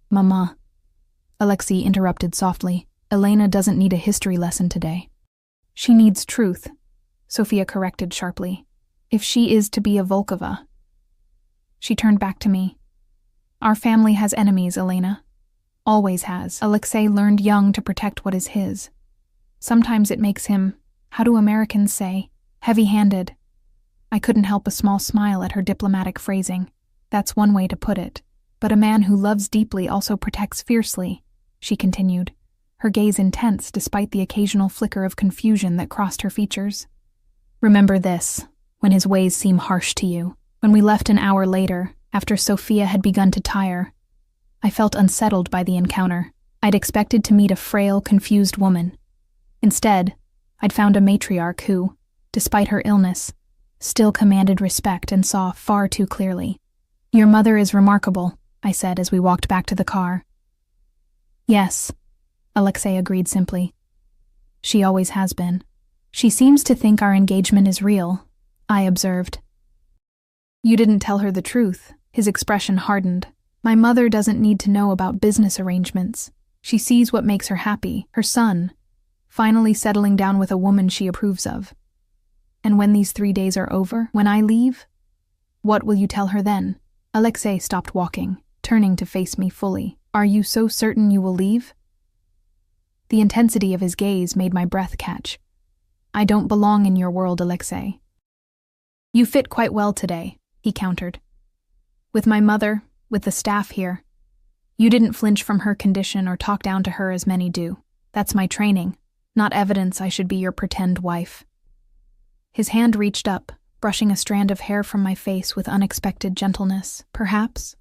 Mama, Alexei interrupted softly. Elena doesn't need a history lesson today. She needs truth, Sophia corrected sharply. If she is to be a Volkova. She turned back to me. Our family has enemies, Elena. Always has. Alexei learned young to protect what is his. Sometimes it makes him, how do Americans say, heavy-handed. I couldn't help a small smile at her diplomatic phrasing. That's one way to put it. But a man who loves deeply also protects fiercely, she continued, her gaze intense despite the occasional flicker of confusion that crossed her features. Remember this, when his ways seem harsh to you. When we left an hour later, after Sophia had begun to tire, I felt unsettled by the encounter. I'd expected to meet a frail, confused woman. Instead, I'd found a matriarch who, despite her illness, still commanded respect and saw far too clearly. Your mother is remarkable, I said as we walked back to the car. Yes, Alexei agreed simply. She always has been. She seems to think our engagement is real, I observed. You didn't tell her the truth. His expression hardened. My mother doesn't need to know about business arrangements. She sees what makes her happy, her son, finally settling down with a woman she approves of. And when these 3 days are over, when I leave, what will you tell her then? Alexei stopped walking, turning to face me fully. Are you so certain you will leave? The intensity of his gaze made my breath catch. I don't belong in your world, Alexei. You fit quite well today, he countered. With my mother, with the staff here. You didn't flinch from her condition or talk down to her as many do. That's my training, not evidence I should be your pretend wife. His hand reached up, brushing a strand of hair from my face with unexpected gentleness. Perhaps.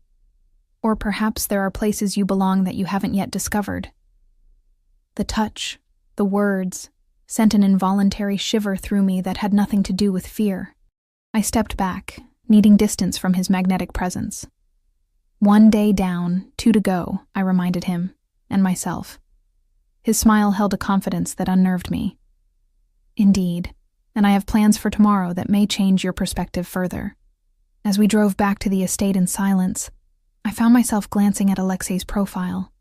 Or perhaps there are places you belong that you haven't yet discovered. The touch, the words, sent an involuntary shiver through me that had nothing to do with fear. I stepped back, needing distance from his magnetic presence. 1 day down, 2 to go, I reminded him, and myself. His smile held a confidence that unnerved me. Indeed, and I have plans for tomorrow that may change your perspective further. As we drove back to the estate in silence, I found myself glancing at Alexei's profile.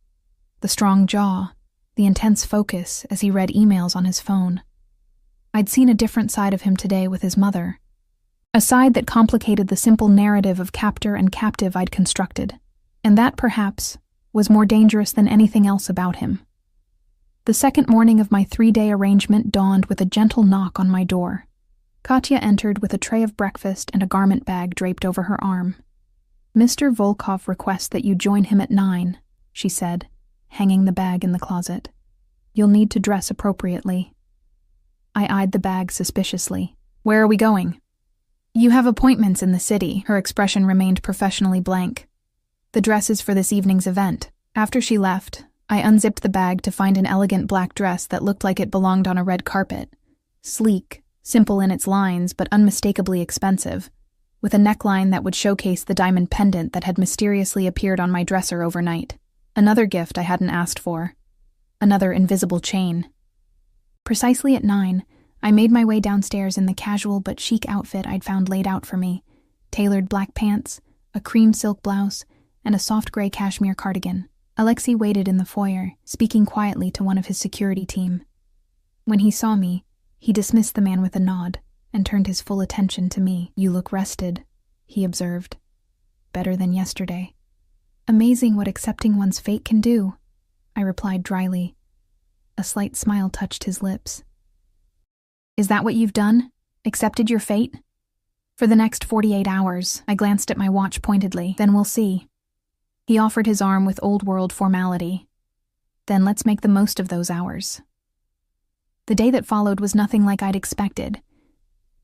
The strong jaw, the intense focus as he read emails on his phone. I'd seen a different side of him today with his mother. A side that complicated the simple narrative of captor and captive I'd constructed, and that, perhaps, was more dangerous than anything else about him. The second morning of my 3-day arrangement dawned with a gentle knock on my door. Katya entered with a tray of breakfast and a garment bag draped over her arm. Mr. Volkov requests that you join him at 9, she said, hanging the bag in the closet. You'll need to dress appropriately. I eyed the bag suspiciously. Where are we going? You have appointments in the city. Her expression remained professionally blank. The dress is for this evening's event. After she left, I unzipped the bag to find an elegant black dress that looked like it belonged on a red carpet. Sleek, simple in its lines, but unmistakably expensive, with a neckline that would showcase the diamond pendant that had mysteriously appeared on my dresser overnight. Another gift I hadn't asked for. Another invisible chain. Precisely at 9, I made my way downstairs in the casual but chic outfit I'd found laid out for me. Tailored black pants, a cream silk blouse, and a soft gray cashmere cardigan. Alexei waited in the foyer, speaking quietly to one of his security team. When he saw me, he dismissed the man with a nod and turned his full attention to me. You look rested, he observed. Better than yesterday. Amazing what accepting one's fate can do, I replied dryly. A slight smile touched his lips. Is that what you've done? Accepted your fate? For the next 48 hours, I glanced at my watch pointedly. Then we'll see. He offered his arm with old-world formality. Then let's make the most of those hours. The day that followed was nothing like I'd expected.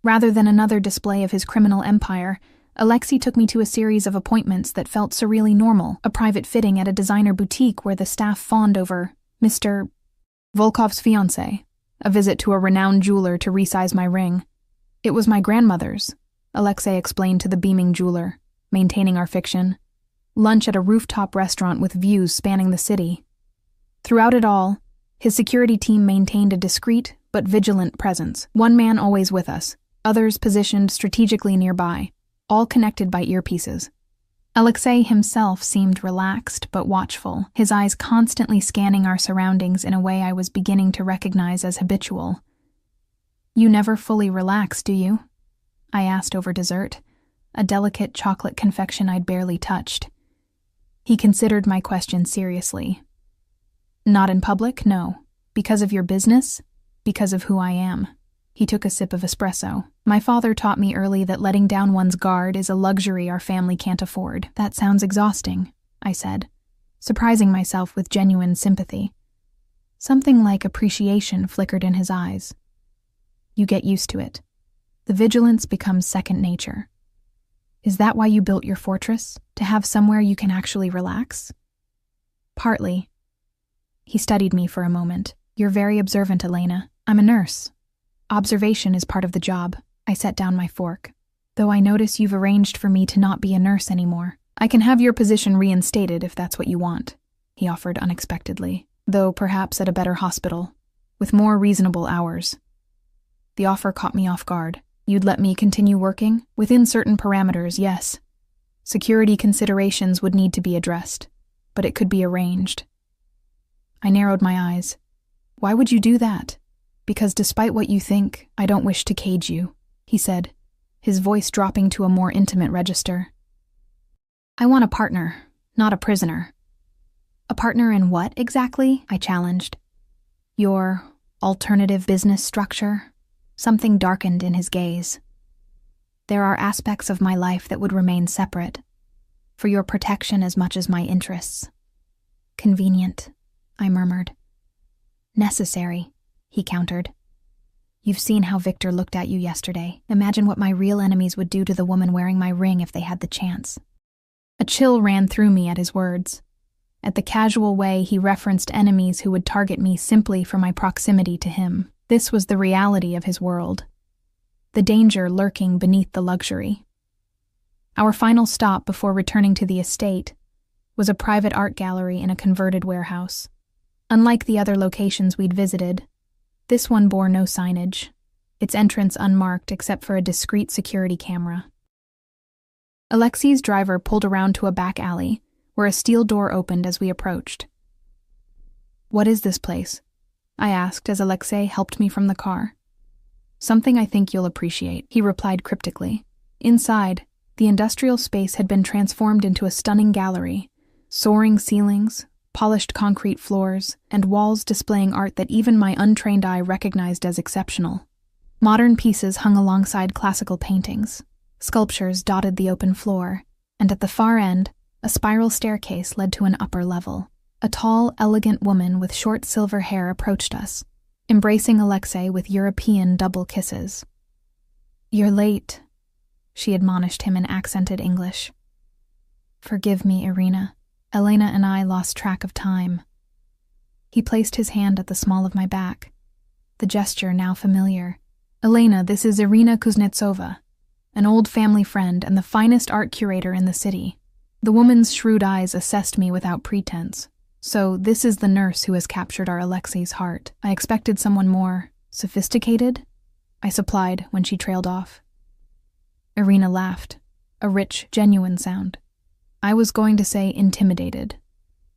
Rather than another display of his criminal empire, Alexei took me to a series of appointments that felt surreally normal, a private fitting at a designer boutique where the staff fawned over Mr. Volkov's fiancé, a visit to a renowned jeweler to resize my ring. It was my grandmother's, Alexei explained to the beaming jeweler, maintaining our fiction. Lunch at a rooftop restaurant with views spanning the city. Throughout it all, his security team maintained a discreet but vigilant presence. One man always with us, others positioned strategically nearby, all connected by earpieces. Alexei himself seemed relaxed but watchful, his eyes constantly scanning our surroundings in a way I was beginning to recognize as habitual. You never fully relax, do you? I asked over dessert, a delicate chocolate confection I'd barely touched. He considered my question seriously. Not in public, no. Because of your business? Because of who I am. He took a sip of espresso. My father taught me early that letting down one's guard is a luxury our family can't afford. That sounds exhausting, I said, surprising myself with genuine sympathy. Something like appreciation flickered in his eyes. You get used to it. The vigilance becomes second nature. Is that why you built your fortress? To have somewhere you can actually relax? Partly. He studied me for a moment. You're very observant, Elena. I'm a nurse. Observation is part of the job. I set down my fork. Though I notice you've arranged for me to not be a nurse anymore. I can have your position reinstated if that's what you want, he offered unexpectedly, though perhaps at a better hospital, with more reasonable hours. The offer caught me off guard. You'd let me continue working? Within certain parameters, yes. Security considerations would need to be addressed, but it could be arranged. I narrowed my eyes. Why would you do that? Because despite what you think, I don't wish to cage you, he said, his voice dropping to a more intimate register. I want a partner, not a prisoner. A partner in what exactly? I challenged. Your alternative business structure? Something darkened in his gaze. There are aspects of my life that would remain separate, for your protection as much as my interests. Convenient, I murmured. Necessary, he countered. You've seen how Victor looked at you yesterday. Imagine what my real enemies would do to the woman wearing my ring if they had the chance. A chill ran through me at his words. At the casual way he referenced enemies who would target me simply for my proximity to him. This was the reality of his world. The danger lurking beneath the luxury. Our final stop before returning to the estate was a private art gallery in a converted warehouse. Unlike the other locations we'd visited, this one bore no signage, its entrance unmarked except for a discreet security camera. Alexei's driver pulled around to a back alley, where a steel door opened as we approached. What is this place? I asked as Alexei helped me from the car. Something I think you'll appreciate, he replied cryptically. Inside, the industrial space had been transformed into a stunning gallery, soaring ceilings, polished concrete floors, and walls displaying art that even my untrained eye recognized as exceptional. Modern pieces hung alongside classical paintings. Sculptures dotted the open floor, and at the far end, a spiral staircase led to an upper level. A tall, elegant woman with short silver hair approached us, embracing Alexei with European double kisses. You're late, she admonished him in accented English. Forgive me, Irina. Elena and I lost track of time. He placed his hand at the small of my back, the gesture now familiar. Elena, this is Irina Kuznetsova, an old family friend and the finest art curator in the city. The woman's shrewd eyes assessed me without pretense. So this is the nurse who has captured our Alexei's heart. I expected someone more sophisticated, I supplied when she trailed off. Irina laughed, a rich, genuine sound. I was going to say intimidated.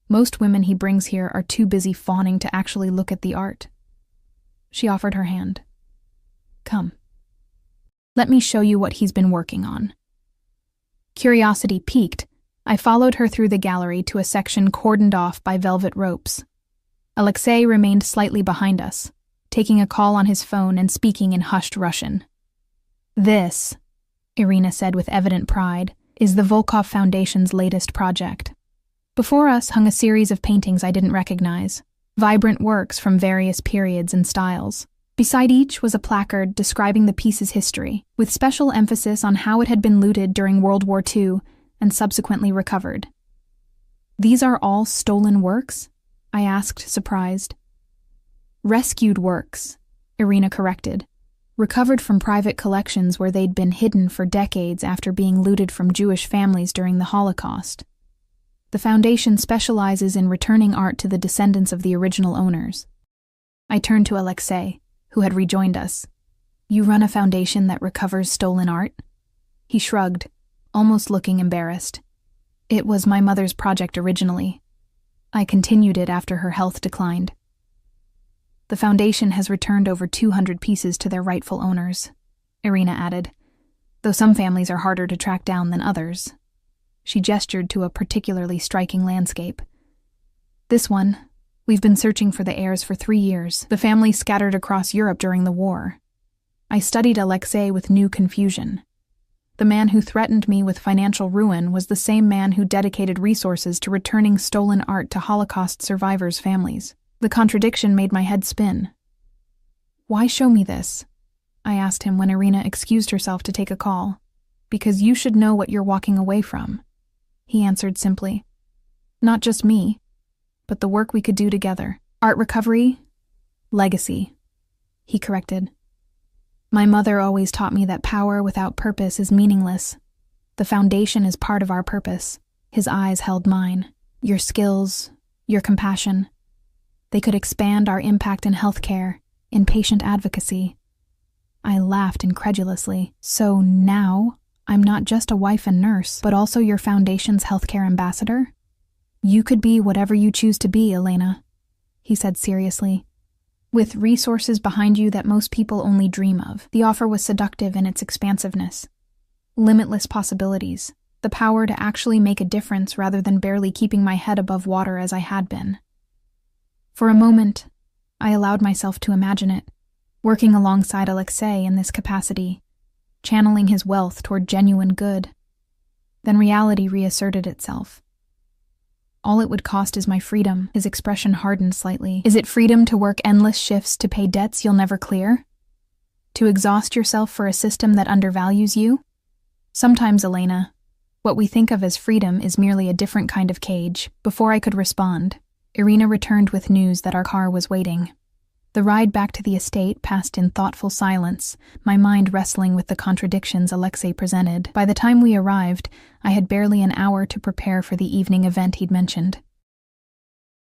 Most women he brings here are too busy fawning to actually look at the art. She offered her hand. Come. Let me show you what he's been working on. Curiosity piqued, I followed her through the gallery to a section cordoned off by velvet ropes. Alexei remained slightly behind us, taking a call on his phone and speaking in hushed Russian. This, Irina said with evident pride, is the Volkov Foundation's latest project. Before us hung a series of paintings I didn't recognize, vibrant works from various periods and styles. Beside each was a placard describing the piece's history, with special emphasis on how it had been looted during World War II and subsequently recovered. These are all stolen works? I asked, surprised. Rescued works, Irina corrected. Recovered from private collections where they'd been hidden for decades after being looted from Jewish families during the Holocaust. The foundation specializes in returning art to the descendants of the original owners. I turned to Alexei, who had rejoined us. You run a foundation that recovers stolen art? He shrugged, almost looking embarrassed. It was my mother's project originally. I continued it after her health declined. The foundation has returned over 200 pieces to their rightful owners, Irina added, though some families are harder to track down than others. She gestured to a particularly striking landscape. This one, we've been searching for the heirs for 3 years. The family scattered across Europe during the war. I studied Alexei with new confusion. The man who threatened me with financial ruin was the same man who dedicated resources to returning stolen art to Holocaust survivors' families. The contradiction made my head spin. Why show me this? I asked him when Irina excused herself to take a call. Because you should know what you're walking away from, he answered simply. Not just me, but the work we could do together. Art recovery, legacy, he corrected. My mother always taught me that power without purpose is meaningless. The foundation is part of our purpose. His eyes held mine. Your skills, your compassion. They could expand our impact in healthcare, in patient advocacy. I laughed incredulously. So now, I'm not just a wife and nurse, but also your foundation's healthcare ambassador? You could be whatever you choose to be, Elena, he said seriously. With resources behind you that most people only dream of. The offer was seductive in its expansiveness. Limitless possibilities. The power to actually make a difference rather than barely keeping my head above water as I had been. For a moment, I allowed myself to imagine it, working alongside Alexei in this capacity, channeling his wealth toward genuine good. Then reality reasserted itself. All it would cost is my freedom. His expression hardened slightly. Is it freedom to work endless shifts to pay debts you'll never clear? To exhaust yourself for a system that undervalues you? Sometimes, Elena, what we think of as freedom is merely a different kind of cage. Before I could respond, Irina returned with news that our car was waiting. The ride back to the estate passed in thoughtful silence, my mind wrestling with the contradictions Alexei presented. By the time we arrived, I had barely an hour to prepare for the evening event he'd mentioned.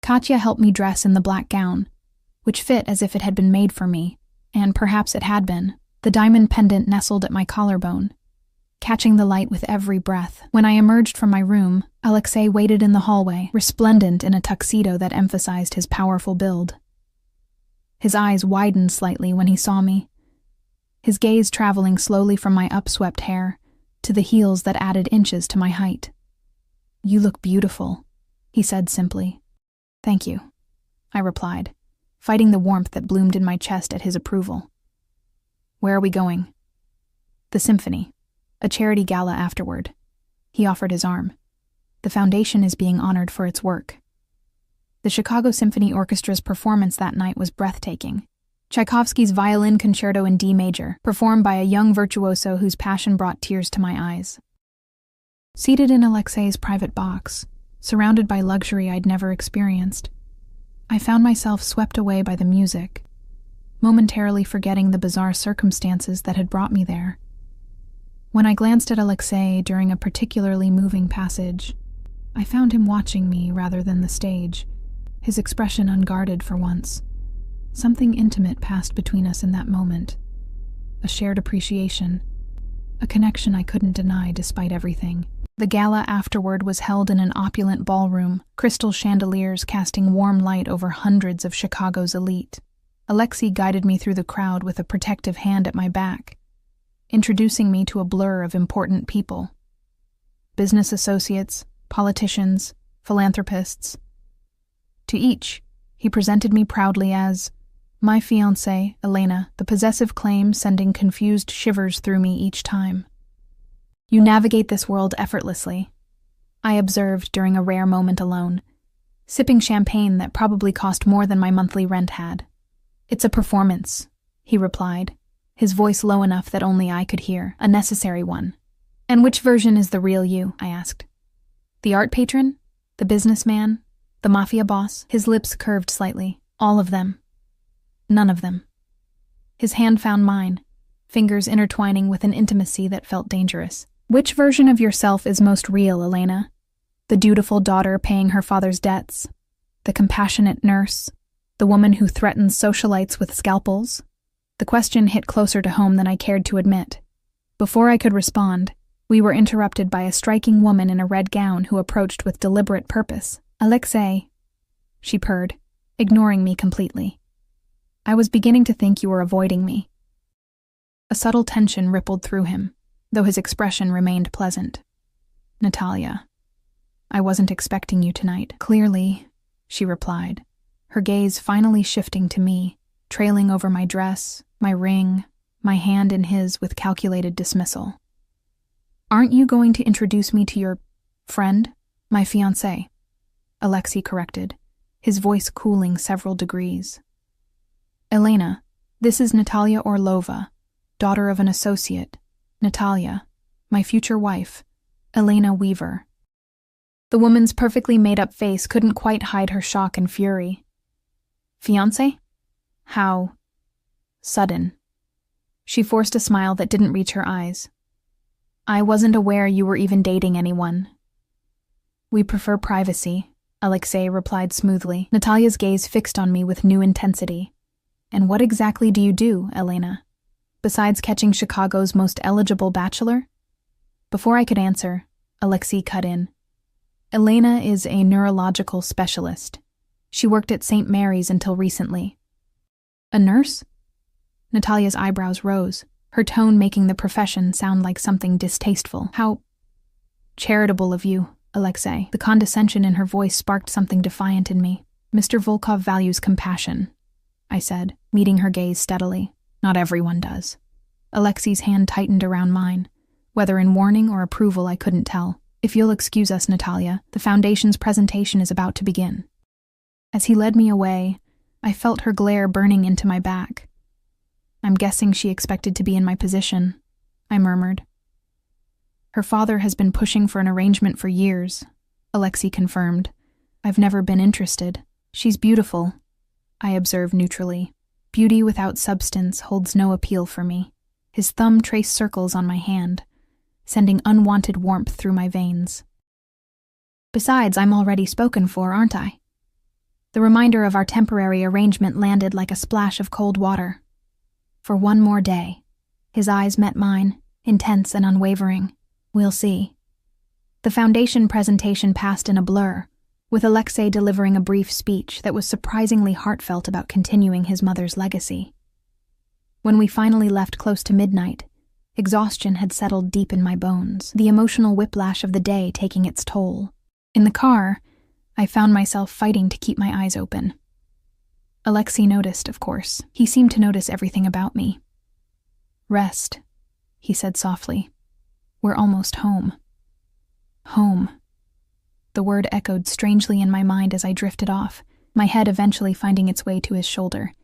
Katya helped me dress in the black gown, which fit as if it had been made for me, and perhaps it had been. The diamond pendant nestled at my collarbone, catching the light with every breath. When I emerged from my room, Alexei waited in the hallway, resplendent in a tuxedo that emphasized his powerful build. His eyes widened slightly when he saw me, his gaze traveling slowly from my upswept hair to the heels that added inches to my height. "You look beautiful," he said simply. "Thank you," I replied, fighting the warmth that bloomed in my chest at his approval. "Where are we going?" "The symphony. A charity gala afterward." He offered his arm. "The foundation is being honored for its work." The Chicago Symphony Orchestra's performance that night was breathtaking. Tchaikovsky's Violin Concerto in D major, performed by a young virtuoso whose passion brought tears to my eyes. Seated in Alexei's private box, surrounded by luxury I'd never experienced, I found myself swept away by the music, momentarily forgetting the bizarre circumstances that had brought me there. When I glanced at Alexei during a particularly moving passage, I found him watching me rather than the stage, his expression unguarded for once. Something intimate passed between us in that moment. A shared appreciation. A connection I couldn't deny despite everything. The gala afterward was held in an opulent ballroom, crystal chandeliers casting warm light over hundreds of Chicago's elite. Alexei guided me through the crowd with a protective hand at my back, introducing me to a blur of important people. Business associates, politicians, philanthropists. To each, he presented me proudly as my fiancée, Elena, the possessive claim sending confused shivers through me each time. "You navigate this world effortlessly," I observed during a rare moment alone, sipping champagne that probably cost more than my monthly rent had. "It's a performance," he replied, his voice low enough that only I could hear, a necessary one. "And which version is the real you?" I asked. "The art patron? The businessman? The Mafia boss?" His lips curved slightly. "All of them. None of them." His hand found mine, fingers intertwining with an intimacy that felt dangerous. "Which version of yourself is most real, Elena? The dutiful daughter paying her father's debts? The compassionate nurse? The woman who threatens socialites with scalpels?" The question hit closer to home than I cared to admit. Before I could respond, we were interrupted by a striking woman in a red gown who approached with deliberate purpose. "Alexei," she purred, ignoring me completely. "I was beginning to think you were avoiding me." A subtle tension rippled through him, though his expression remained pleasant. "Natalia, I wasn't expecting you tonight." "Clearly," she replied, her gaze finally shifting to me, trailing over my dress, my ring, my hand in his with calculated dismissal. "Aren't you going to introduce me to your friend, my fiancé?" Alexei corrected, his voice cooling several degrees. "Elena, this is Natalia Orlova, daughter of an associate. Natalia, my future wife, Elena Weaver." The woman's perfectly made-up face couldn't quite hide her shock and fury. "Fiancé? How sudden." She forced a smile that didn't reach her eyes. "I wasn't aware you were even dating anyone." "We prefer privacy," Alexei replied smoothly, Natalia's gaze fixed on me with new intensity. "And what exactly do you do, Elena? besides catching Chicago's most eligible bachelor? Before I could answer, Alexei cut in. Elena is a neurological specialist. She worked at St. Mary's until recently. A nurse? Natalia's eyebrows rose, her tone making the profession sound like something distasteful. How charitable of you, Alexei. The condescension in her voice sparked something defiant in me. Mr. Volkov values compassion, I said, meeting her gaze steadily. Not everyone does. Alexei's hand tightened around mine. Whether in warning or approval, I couldn't tell. If you'll excuse us, Natalia, the Foundation's presentation is about to begin. As he led me away, I felt her glare burning into my back. I'm guessing she expected to be in my position, I murmured. Her father has been pushing for an arrangement for years, Alexei confirmed. I've never been interested. She's beautiful, I observed neutrally. Beauty without substance holds no appeal for me. His thumb traced circles on my hand, sending unwanted warmth through my veins. Besides, I'm already spoken for, aren't I? The reminder of our temporary arrangement landed like a splash of cold water. For one more day. His eyes met mine, intense and unwavering. We'll see. The Foundation presentation passed in a blur, with Alexei delivering a brief speech that was surprisingly heartfelt about continuing his mother's legacy. When we finally left close to midnight, exhaustion had settled deep in my bones, the emotional whiplash of the day taking its toll. In the car, I found myself fighting to keep my eyes open. Alexei noticed, of course. He seemed to notice everything about me. Rest, he said softly. We're almost home. Home. The word echoed strangely in my mind as I drifted off, my head eventually finding its way to his shoulder,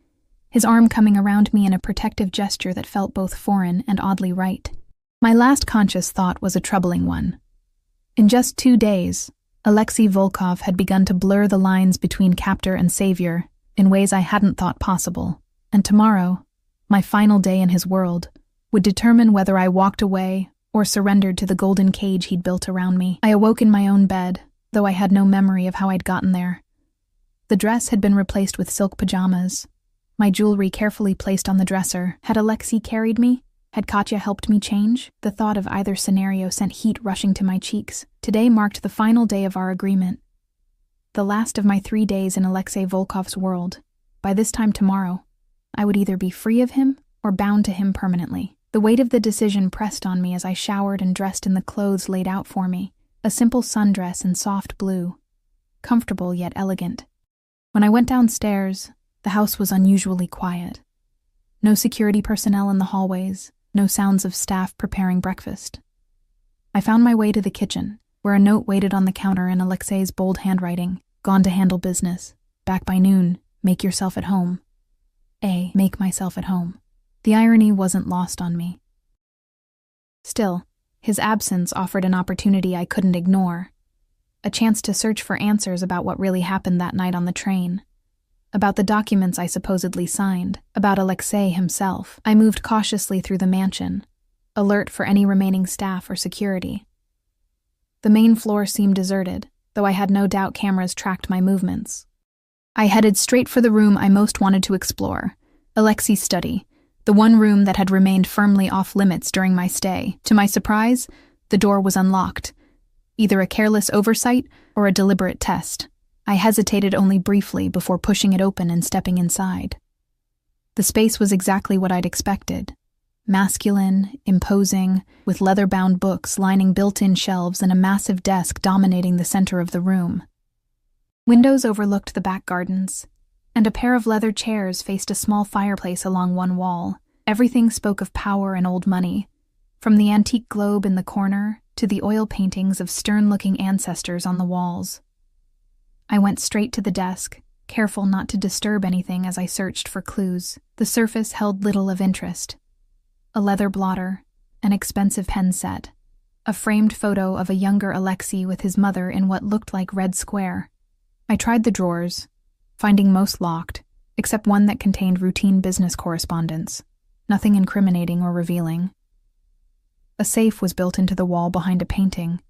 his arm coming around me in a protective gesture that felt both foreign and oddly right. My last conscious thought was a troubling one. In just 2 days, Alexei Volkov had begun to blur the lines between captor and savior in ways I hadn't thought possible, and tomorrow, my final day in his world, would determine whether I walked away or surrendered to the golden cage he'd built around me. I awoke in my own bed, though I had no memory of how I'd gotten there. The dress had been replaced with silk pajamas, my jewelry carefully placed on the dresser. Had Alexei carried me? Had Katya helped me change? The thought of either scenario sent heat rushing to my cheeks. Today marked the final day of our agreement. The last of my 3 days in Alexei Volkov's world. By this time tomorrow, I would either be free of him or bound to him permanently. The weight of the decision pressed on me as I showered and dressed in the clothes laid out for me, a simple sundress in soft blue, comfortable yet elegant. When I went downstairs, the house was unusually quiet. No security personnel in the hallways, no sounds of staff preparing breakfast. I found my way to the kitchen, where a note waited on the counter in Alexei's bold handwriting. Gone to handle business. Back by noon. Make yourself at home. Make myself at home. The irony wasn't lost on me. Still, his absence offered an opportunity I couldn't ignore. A chance to search for answers about what really happened that night on the train. About the documents I supposedly signed. About Alexei himself. I moved cautiously through the mansion, alert for any remaining staff or security. The main floor seemed deserted, though I had no doubt cameras tracked my movements. I headed straight for the room I most wanted to explore, Alexei's study, the one room that had remained firmly off-limits during my stay. To my surprise, the door was unlocked, either a careless oversight or a deliberate test. I hesitated only briefly before pushing it open and stepping inside. The space was exactly what I'd expected. Masculine, imposing, with leather-bound books lining built-in shelves and a massive desk dominating the center of the room. Windows overlooked the back gardens, and a pair of leather chairs faced a small fireplace along one wall. Everything spoke of power and old money, from the antique globe in the corner to the oil paintings of stern-looking ancestors on the walls. I went straight to the desk, careful not to disturb anything as I searched for clues. The surface held little of interest. A leather blotter, an expensive pen set, a framed photo of a younger Alexei with his mother in what looked like Red Square. I tried the drawers, finding most locked, except one that contained routine business correspondence, nothing incriminating or revealing. A safe was built into the wall behind a painting,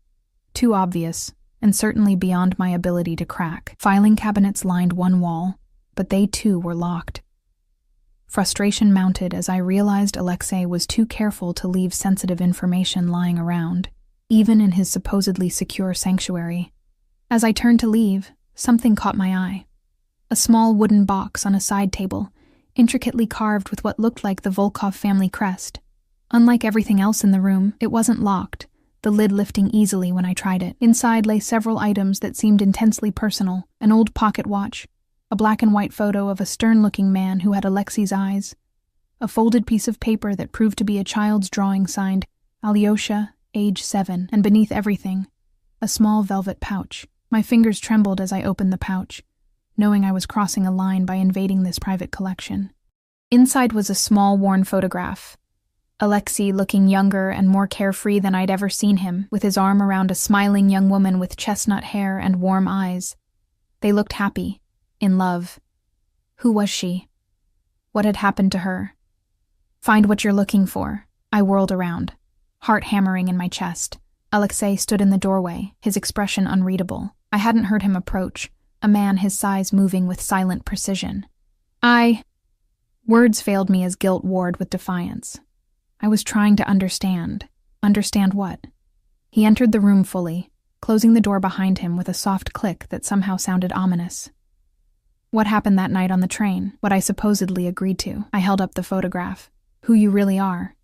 too obvious, and certainly beyond my ability to crack. Filing cabinets lined one wall, but they too were locked. Frustration mounted as I realized Alexei was too careful to leave sensitive information lying around, even in his supposedly secure sanctuary. As I turned to leave, something caught my eye. A small wooden box on a side table, intricately carved with what looked like the Volkov family crest. Unlike everything else in the room, it wasn't locked, the lid lifting easily when I tried it. Inside lay several items that seemed intensely personal: an old pocket watch, a black and white photo of a stern-looking man who had Alexei's eyes, a folded piece of paper that proved to be a child's drawing signed Alyosha, age 7, and beneath everything, a small velvet pouch. My fingers trembled as I opened the pouch, knowing I was crossing a line by invading this private collection. Inside was a small, worn photograph. Alexei looking younger and more carefree than I'd ever seen him, with his arm around a smiling young woman with chestnut hair and warm eyes. They looked happy, in love. Who was she? What had happened to her? Find what you're looking for. I whirled around, heart hammering in my chest. Alexei stood in the doorway, his expression unreadable. I hadn't heard him approach, a man his size moving with silent precision. Words failed me as guilt warred with defiance. I was trying to understand. Understand what? He entered the room fully, closing the door behind him with a soft click that somehow sounded ominous. What happened that night on the train? What I supposedly agreed to. I held up the photograph. Who you really are.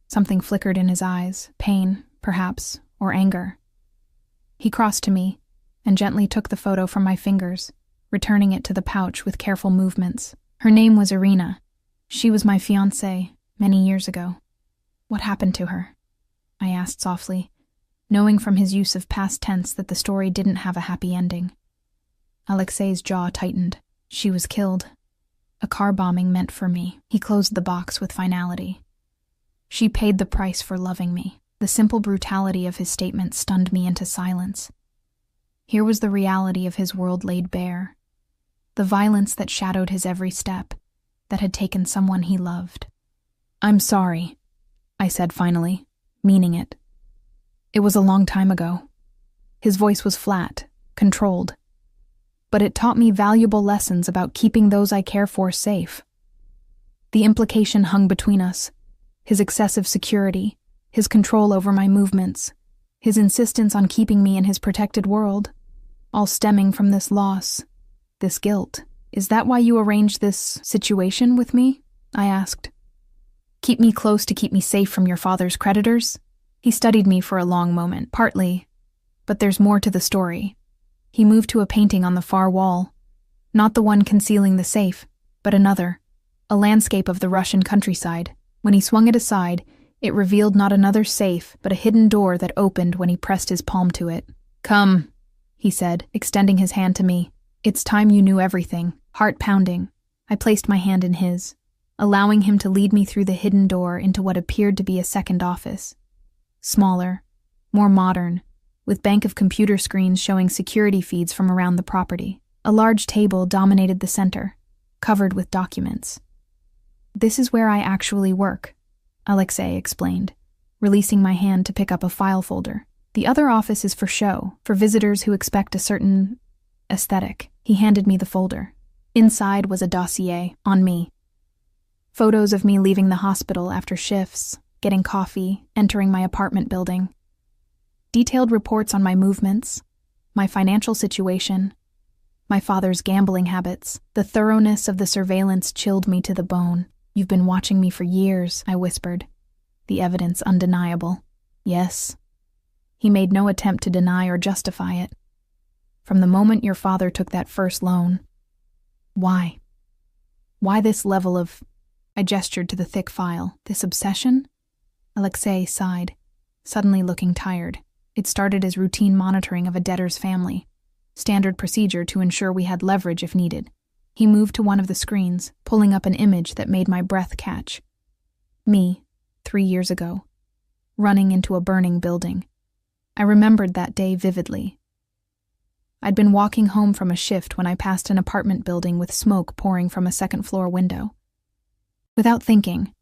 Something flickered in his eyes. Pain, perhaps, or anger. He crossed to me and gently took the photo from my fingers, returning it to the pouch with careful movements. Her name was Irina. She was my fiancée many years ago. What happened to her? I asked softly, knowing from his use of past tense that the story didn't have a happy ending. Alexei's jaw tightened. She was killed. A car bombing meant for me. He closed the box with finality. She paid the price for loving me. The simple brutality of his statement stunned me into silence. Here was the reality of his world laid bare. The violence that shadowed his every step, that had taken someone he loved. I'm sorry, I said finally, meaning it. It was a long time ago. His voice was flat, controlled. But it taught me valuable lessons about keeping those I care for safe. The implication hung between us. His excessive security, his control over my movements, his insistence on keeping me in his protected world, all stemming from this loss, this guilt. Is that why you arranged this situation with me? I asked. Keep me close to keep me safe from your father's creditors? He studied me for a long moment. Partly, but there's more to the story. He moved to a painting on the far wall. Not the one concealing the safe, but another, a landscape of the Russian countryside. When he swung it aside, it revealed not another safe, but a hidden door that opened when he pressed his palm to it. Come, he said, extending his hand to me. It's time you knew everything. Heart pounding. I placed my hand in his, allowing him to lead me through the hidden door into what appeared to be a second office. Smaller, more modern, with bank of computer screens showing security feeds from around the property. A large table dominated the center, covered with documents. This is where I actually work, Alexei explained, releasing my hand to pick up a file folder. The other office is for show, for visitors who expect a certain aesthetic. He handed me the folder. Inside was a dossier on me. Photos of me leaving the hospital after shifts, getting coffee, entering my apartment building. Detailed reports on my movements, my financial situation, my father's gambling habits. The thoroughness of the surveillance chilled me to the bone. You've been watching me for years, I whispered. The evidence undeniable. Yes. He made no attempt to deny or justify it. From the moment your father took that first loan. Why? Why this level of... I gestured to the thick file. This obsession? Alexei sighed, suddenly looking tired. It started as routine monitoring of a debtor's family. Standard procedure to ensure we had leverage if needed. He moved to one of the screens, pulling up an image that made my breath catch. Me, 3 years ago, running into a burning building. I remembered that day vividly. I'd been walking home from a shift when I passed an apartment building with smoke pouring from a second-floor window. Without thinking,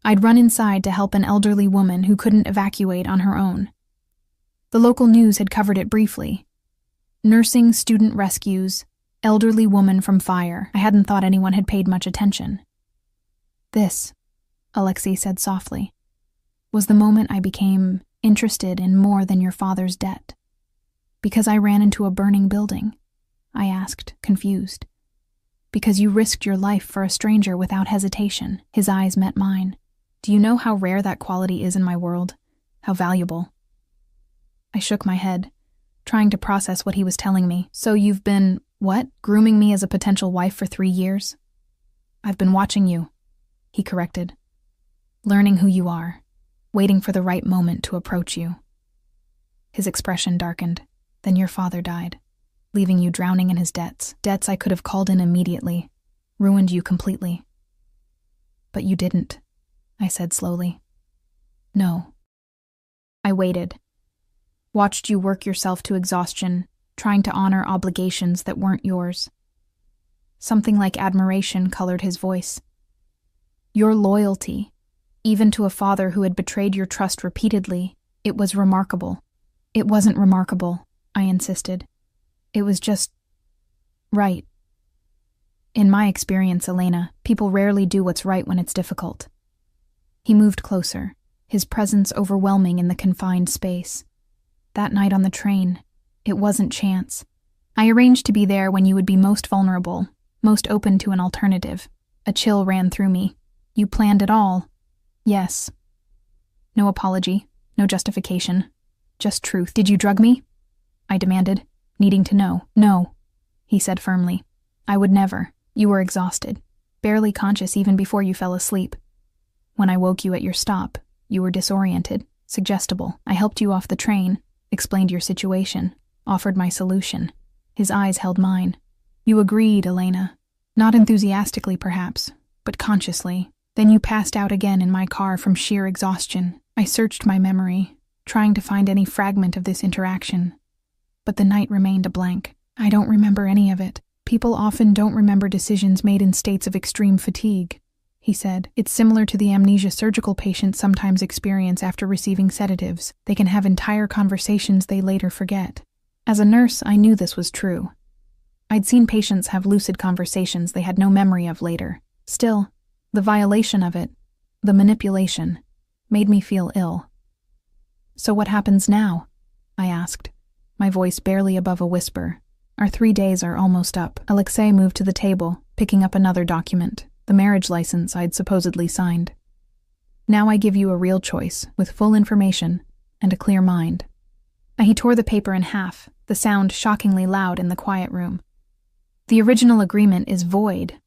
I'd run inside to help an elderly woman who couldn't evacuate on her own. The local news had covered it briefly. Nursing student rescues, elderly woman from fire. I hadn't thought anyone had paid much attention. This, Alexei said softly, was the moment I became interested in more than your father's debt. Because I ran into a burning building? I asked, confused. Because you risked your life for a stranger without hesitation. His eyes met mine. Do you know how rare that quality is in my world? How valuable? I shook my head, trying to process what he was telling me. So you've been, what? Grooming me as a potential wife for 3 years? I've been watching you, he corrected. Learning who you are, waiting for the right moment to approach you. His expression darkened. Then your father died, leaving you drowning in his debts. Debts I could have called in immediately, ruined you completely. But you didn't, I said slowly. No. I waited. Watched you work yourself to exhaustion, trying to honor obligations that weren't yours. Something like admiration colored his voice. Your loyalty, even to a father who had betrayed your trust repeatedly, it was remarkable. It wasn't remarkable, I insisted. It was just right. In my experience, Elena, people rarely do what's right when it's difficult. He moved closer, his presence overwhelming in the confined space. That night on the train, it wasn't chance. I arranged to be there when you would be most vulnerable, most open to an alternative. A chill ran through me. You planned it all. Yes. No apology, no justification, just truth. Did you drug me? I demanded, needing to know. No, he said firmly. I would never. You were exhausted, barely conscious even before you fell asleep. When I woke you at your stop, you were disoriented, suggestible. I helped you off the train, explained your situation, offered my solution. His eyes held mine. You agreed, Elena. Not enthusiastically, perhaps, but consciously. Then you passed out again in my car from sheer exhaustion. I searched my memory, trying to find any fragment of this interaction. But the night remained a blank. I don't remember any of it. People often don't remember decisions made in states of extreme fatigue, he said. It's similar to the amnesia surgical patients sometimes experience after receiving sedatives. They can have entire conversations they later forget. As a nurse, I knew this was true. I'd seen patients have lucid conversations they had no memory of later. Still, the violation of it, the manipulation, made me feel ill. So what happens now? I asked, my voice barely above a whisper. Our 3 days are almost up. Alexei moved to the table, picking up another document, the marriage license I'd supposedly signed. Now I give you a real choice, with full information and a clear mind. He tore the paper in half, the sound shockingly loud in the quiet room. The original agreement is void.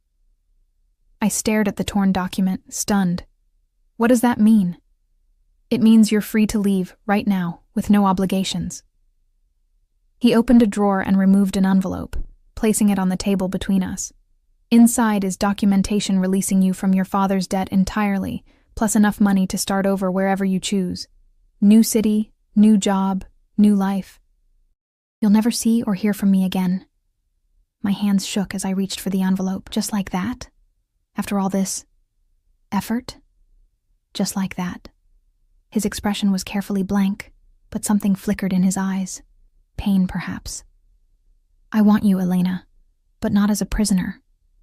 I stared at the torn document, stunned. What does that mean? It means you're free to leave, right now, with no obligations. He opened a drawer and removed an envelope, placing it on the table between us. Inside is documentation releasing you from your father's debt entirely, plus enough money to start over wherever you choose. New city, new job, new life. You'll never see or hear from me again. My hands shook as I reached for the envelope. Just like that? After all this effort? Just like that. His expression was carefully blank, but something flickered in his eyes. Pain, perhaps. I want you, Elena, but not as a prisoner,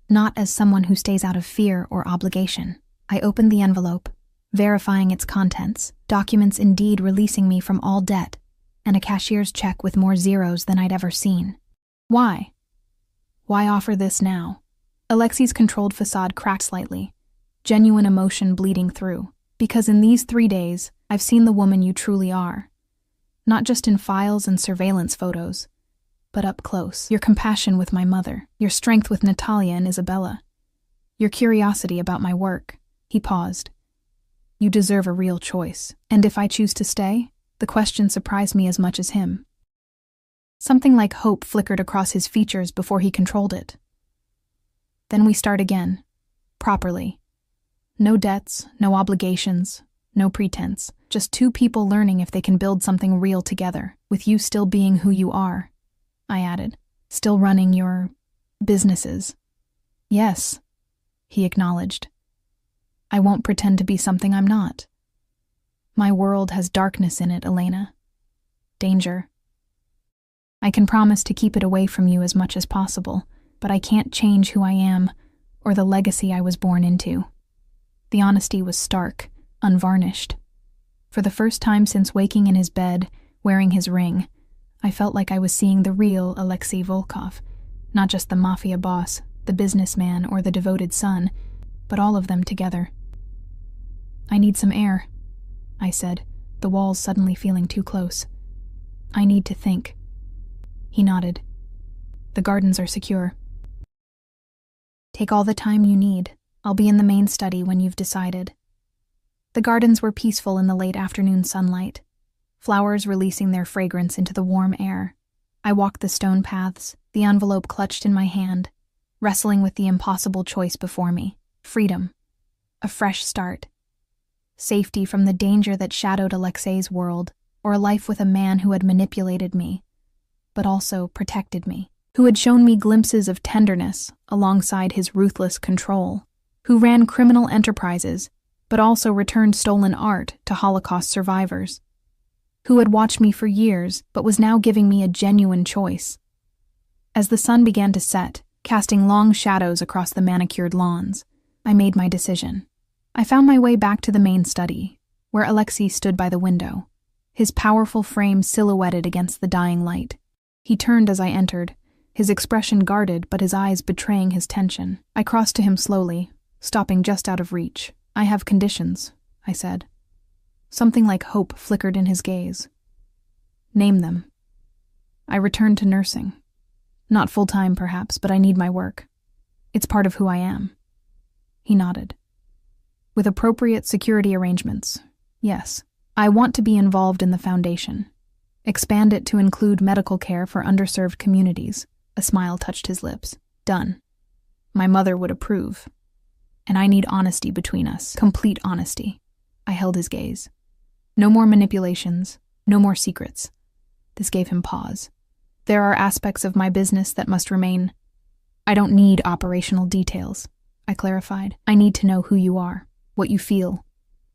not as someone who stays out of fear or obligation. I opened the envelope, verifying its contents, documents indeed releasing me from all debt, and a cashier's check with more zeros than I'd ever seen. Why? Why offer this now? Alexei's controlled facade cracked slightly, genuine emotion bleeding through. Because in these 3 days, I've seen the woman you truly are. Not just in files and surveillance photos, but up close. Your compassion with my mother, your strength with Natalia and Isabella, your curiosity about my work. He paused. You deserve a real choice. And if I choose to stay? The question surprised me as much as him. Something like hope flickered across his features before he controlled it. Then we start again, properly. No debts, no obligations, no pretense. Just 2 people learning if they can build something real together, with you still being who you are, I added. Still running your businesses. Yes, he acknowledged. I won't pretend to be something I'm not. My world has darkness in it, Elena. Danger. I can promise to keep it away from you as much as possible, but I can't change who I am or the legacy I was born into. The honesty was stark, unvarnished. For the first time since waking in his bed, wearing his ring, I felt like I was seeing the real Alexei Volkov, not just the Mafia boss, the businessman, or the devoted son, but all of them together. "I need some air," I said, the walls suddenly feeling too close. "I need to think." He nodded. "The gardens are secure." "Take all the time you need. I'll be in the main study when you've decided." The gardens were peaceful in the late afternoon sunlight, flowers releasing their fragrance into the warm air. I walked the stone paths, the envelope clutched in my hand, wrestling with the impossible choice before me. Freedom. A fresh start. Safety from the danger that shadowed Alexei's world, or a life with a man who had manipulated me, but also protected me, who had shown me glimpses of tenderness alongside his ruthless control, who ran criminal enterprises, but also returned stolen art to Holocaust survivors, who had watched me for years but was now giving me a genuine choice. As the sun began to set, casting long shadows across the manicured lawns, I made my decision. I found my way back to the main study, where Alexei stood by the window, his powerful frame silhouetted against the dying light. He turned as I entered, his expression guarded but his eyes betraying his tension. I crossed to him slowly, stopping just out of reach. "I have conditions," I said. Something like hope flickered in his gaze. "Name them." "I returned to nursing. Not full-time, perhaps, but I need my work. It's part of who I am." He nodded. "With appropriate security arrangements, yes. I want to be involved in the foundation. Expand it to include medical care for underserved communities." A smile touched his lips. "Done. My mother would approve. And I need honesty between us. Complete honesty." I held his gaze. "No more manipulations, no more secrets." This gave him pause. "There are aspects of my business that must remain. I don't need operational details," I clarified. "I need to know who you are, what you feel,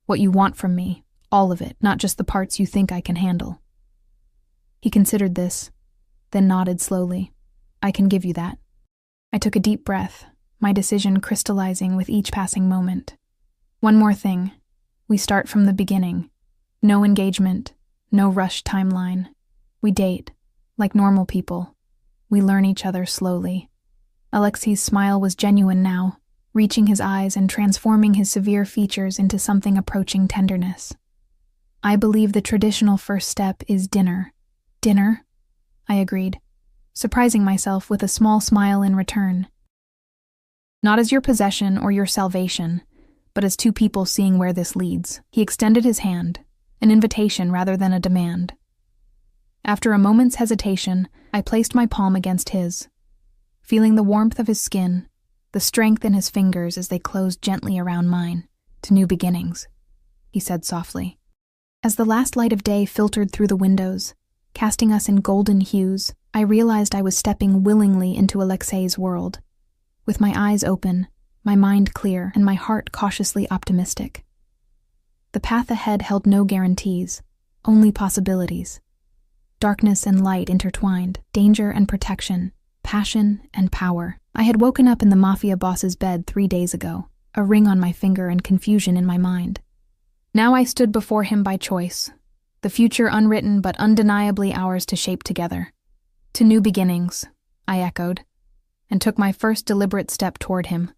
what you want from me, all of it, not just the parts you think I can handle." He considered this, then nodded slowly. "I can give you that." I took a deep breath, my decision crystallizing with each passing moment. "One more thing. We start from the beginning. No engagement, no rushed timeline. We date, like normal people. We learn each other slowly." Alexei's smile was genuine now, reaching his eyes and transforming his severe features into something approaching tenderness. "I believe the traditional first step is dinner." "Dinner?" I agreed, surprising myself with a small smile in return. "Not as your possession or your salvation, but as two people seeing where this leads." He extended his hand, an invitation rather than a demand. After a moment's hesitation, I placed my palm against his, feeling the warmth of his skin, the strength in his fingers as they closed gently around mine. "To new beginnings," he said softly. As the last light of day filtered through the windows, casting us in golden hues, I realized I was stepping willingly into Alexei's world, with my eyes open, my mind clear, and my heart cautiously optimistic. The path ahead held no guarantees, only possibilities. Darkness and light intertwined, danger and protection, passion and power. I had woken up in the Mafia boss's bed 3 days ago, a ring on my finger and confusion in my mind. Now I stood before him by choice, the future unwritten but undeniably ours to shape together. "To new beginnings," I echoed, and took my first deliberate step toward him.